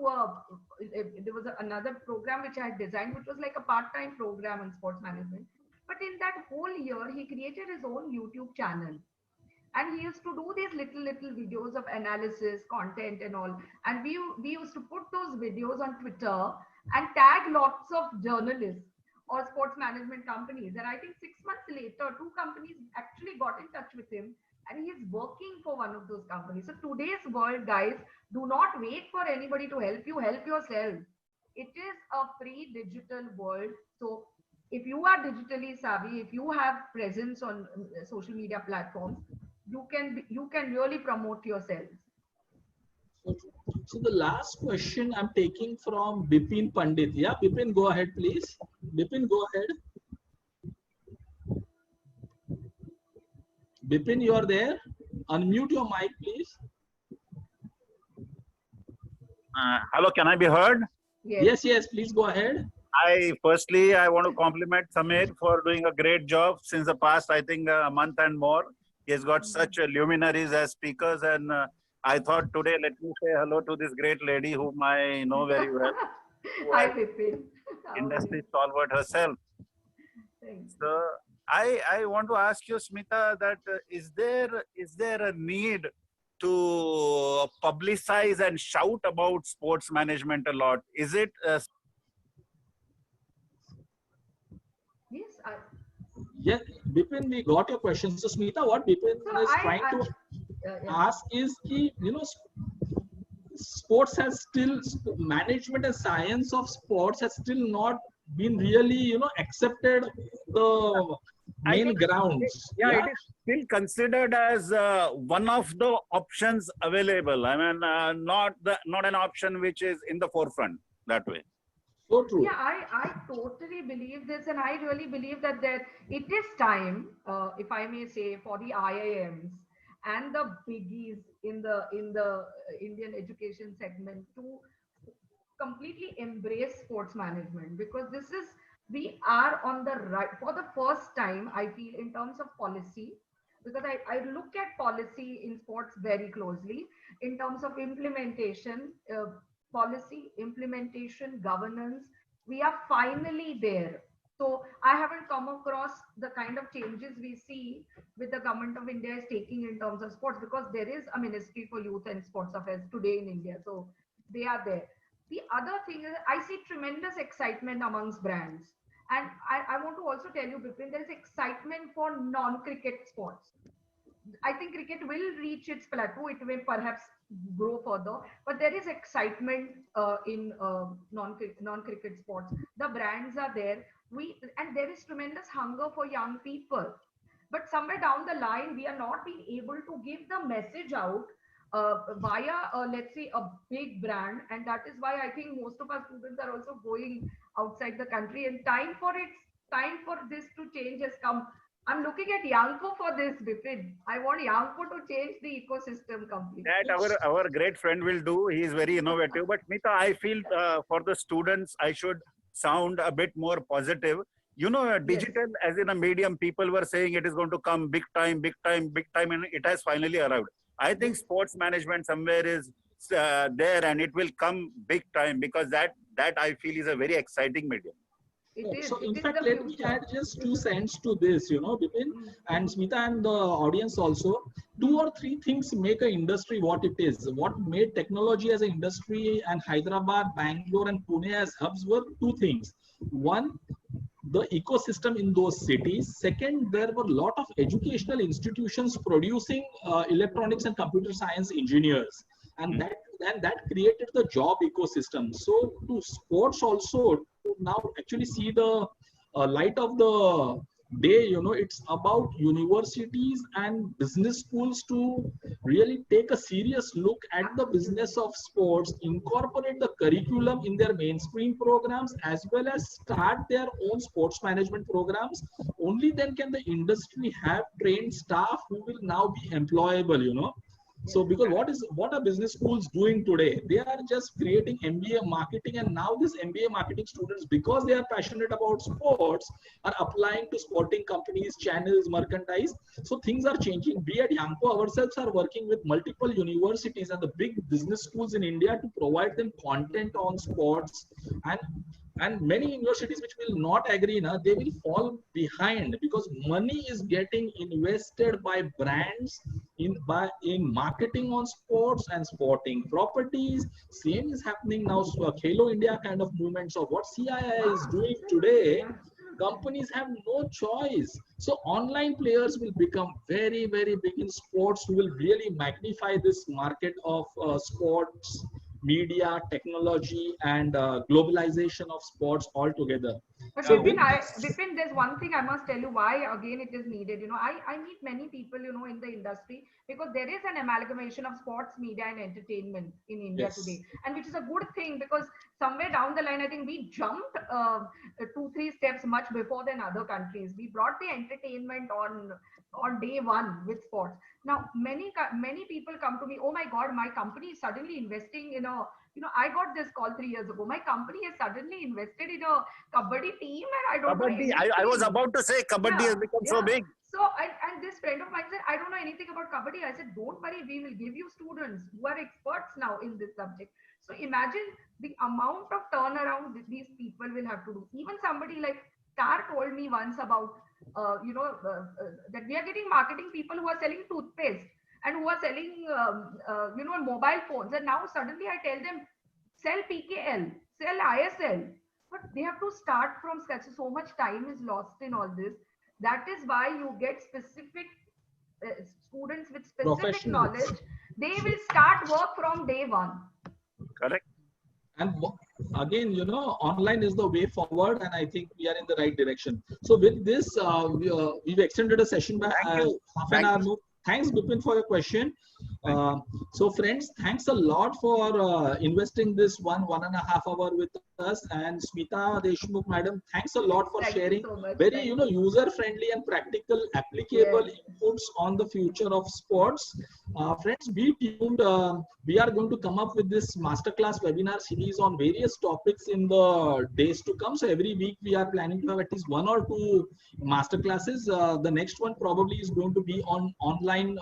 there was another program which I had designed, which was like a part-time program in sports management. But in that whole year, he created his own YouTube channel. And he used to do these little videos of analysis, content and all. And we used to put those videos on Twitter and tag lots of journalists or sports management companies. And I think 6 months later, 2 companies actually got in touch with him and he's working for one of those companies. So today's world, guys, do not wait for anybody to help you, help yourself. It is a free digital world. So if you are digitally savvy, if you have presence on social media platforms, you can really promote yourself. So the last question I'm taking from Bipin Pandit. Yeah, Bipin, go ahead, please. Bipin, go ahead. Bipin, you are there? Unmute your mic, please. Hello, can I be heard? Yes, yes, please go ahead. Firstly, I want to compliment Samir for doing a great job since the past, I think, a month and more. He has got such luminaries as speakers, and I thought today, let me say hello to this great lady whom I know very well. Hi, Bipin. Industry stalwart herself. Thanks. So I want to ask you, Smita, that is there a need to publicize and shout about sports management a lot? Is it? Yes, Yeah, Bipin, we got your question. So, Smita, what Bipin is trying to ask is, you know, sports has still, management and science of sports has still not been really, you know, accepted the main grounds. Yeah, it is still considered as one of the options available. I mean, not an option which is in the forefront that way. So true. Yeah, I totally believe this, and I really believe that it is time, if I may say, for the IIMs and the biggies in the Indian education segment to completely embrace sports management, because we are on the right for the first time, I feel, in terms of policy, because I look at policy in sports very closely in terms of implementation. Policy, implementation, governance, we are finally there. So I haven't come across the kind of changes we see with the government of India is taking in terms of sports, because there is a Ministry for Youth and Sports Affairs today in India. So they are there. The other thing is I see tremendous excitement amongst brands. And I want to also tell you, Bipin, there is excitement for non-cricket sports. I think cricket will reach its plateau. It may perhaps grow further, but there is excitement in non-cricket sports. The brands are there. And there is tremendous hunger for young people. But somewhere down the line, we are not being able to give the message out via, let's say, a big brand. And that is why I think most of our students are also going outside the country. And time for this to change has come. I'm looking at Yanko for this, Bipin. I want Yanko to change the ecosystem completely. That our great friend will do. He is very innovative. But Smita, I feel for the students, I should sound a bit more positive. You know, digital as in a medium, people were saying it is going to come big time, and it has finally arrived. I think sports management somewhere is there, and it will come big time, because that I feel is a very exciting medium. So in fact, let me add just 2 cents to this, you know, Bipin and Smita and the audience also. 2 or 3 things make an industry what it is. What made technology as an industry and Hyderabad, Bangalore and Pune as hubs were 2 things. One, the ecosystem in those cities. Second, there were a lot of educational institutions producing electronics and computer science engineers. And that created the job ecosystem. So to sports also to now actually see the light of the day, you know, it's about universities and business schools to really take a serious look at the business of sports, incorporate the curriculum in their mainstream programs, as well as start their own sports management programs. Only then can the industry have trained staff who will now be employable, you know. So because what are business schools doing today? They are just creating MBA marketing, and now these MBA marketing students, because they are passionate about sports, are applying to sporting companies, channels, merchandise. So things are changing. We at Yanko ourselves are working with multiple universities and the big business schools in India to provide them content on sports, and many universities which will not agree, they will fall behind, because money is getting invested by brands in marketing on sports and sporting properties. Same is happening now. So Khelo India kind of movements of what CII is doing today, companies have no choice. So online players will become very, very big in sports, who will really magnify this market of sports, media, technology, and globalization of sports altogether. But So Bipin, there's one thing I must tell you why again it is needed. You know, I meet many people, you know, in the industry, because there is an amalgamation of sports, media, and entertainment in India today, and which is a good thing, because somewhere down the line, I think we jumped 2-3 steps much before than other countries. We brought the entertainment on day one with sports. Now, many people come to me, oh my God, my company is suddenly investing in a, you know, I got this call 3 years ago. My company has suddenly invested in a kabaddi team, and I don't know anything. I was about to say kabaddi has become so big. So, and this friend of mine said, I don't know anything about kabaddi. I said, don't worry, we will give you students who are experts now in this subject. So imagine the amount of turnaround that these people will have to do. Even somebody like Tar told me once about, that we are getting marketing people who are selling toothpaste and who are selling, mobile phones. And now suddenly I tell them, sell PKL, sell ISL. But they have to start from scratch. So much time is lost in all this. That is why you get specific students with specific knowledge. They will start work from day one. Correct. And again, you know, online is the way forward, and I think we are in the right direction. So with this, we've extended a session by half an hour more. Thanks, Bipin, for your question. So friends, thanks a lot for investing this 1.5 hour with us. And Smita Deshmukh, madam, thanks a lot for sharing very, user-friendly and practical, applicable inputs on the future of sports. Friends, be tuned. We are going to come up with this masterclass webinar series on various topics in the days to come. So every week we are planning to have at least 1 or 2 masterclasses. The next one probably is going to be on online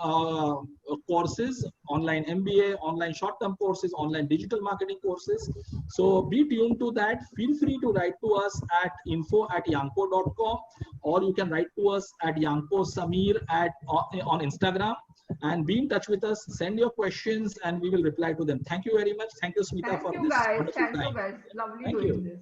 courses, online MBA, online short-term courses, online digital marketing courses. So be tuned to that. Feel free to write to us at info@yanko.com, or you can write to us at Yanko Samir on Instagram, and be in touch with us. Send your questions and we will reply to them. Thank you very much. Thank you, Smita, for this. Thank you, guys. Lovely doing this.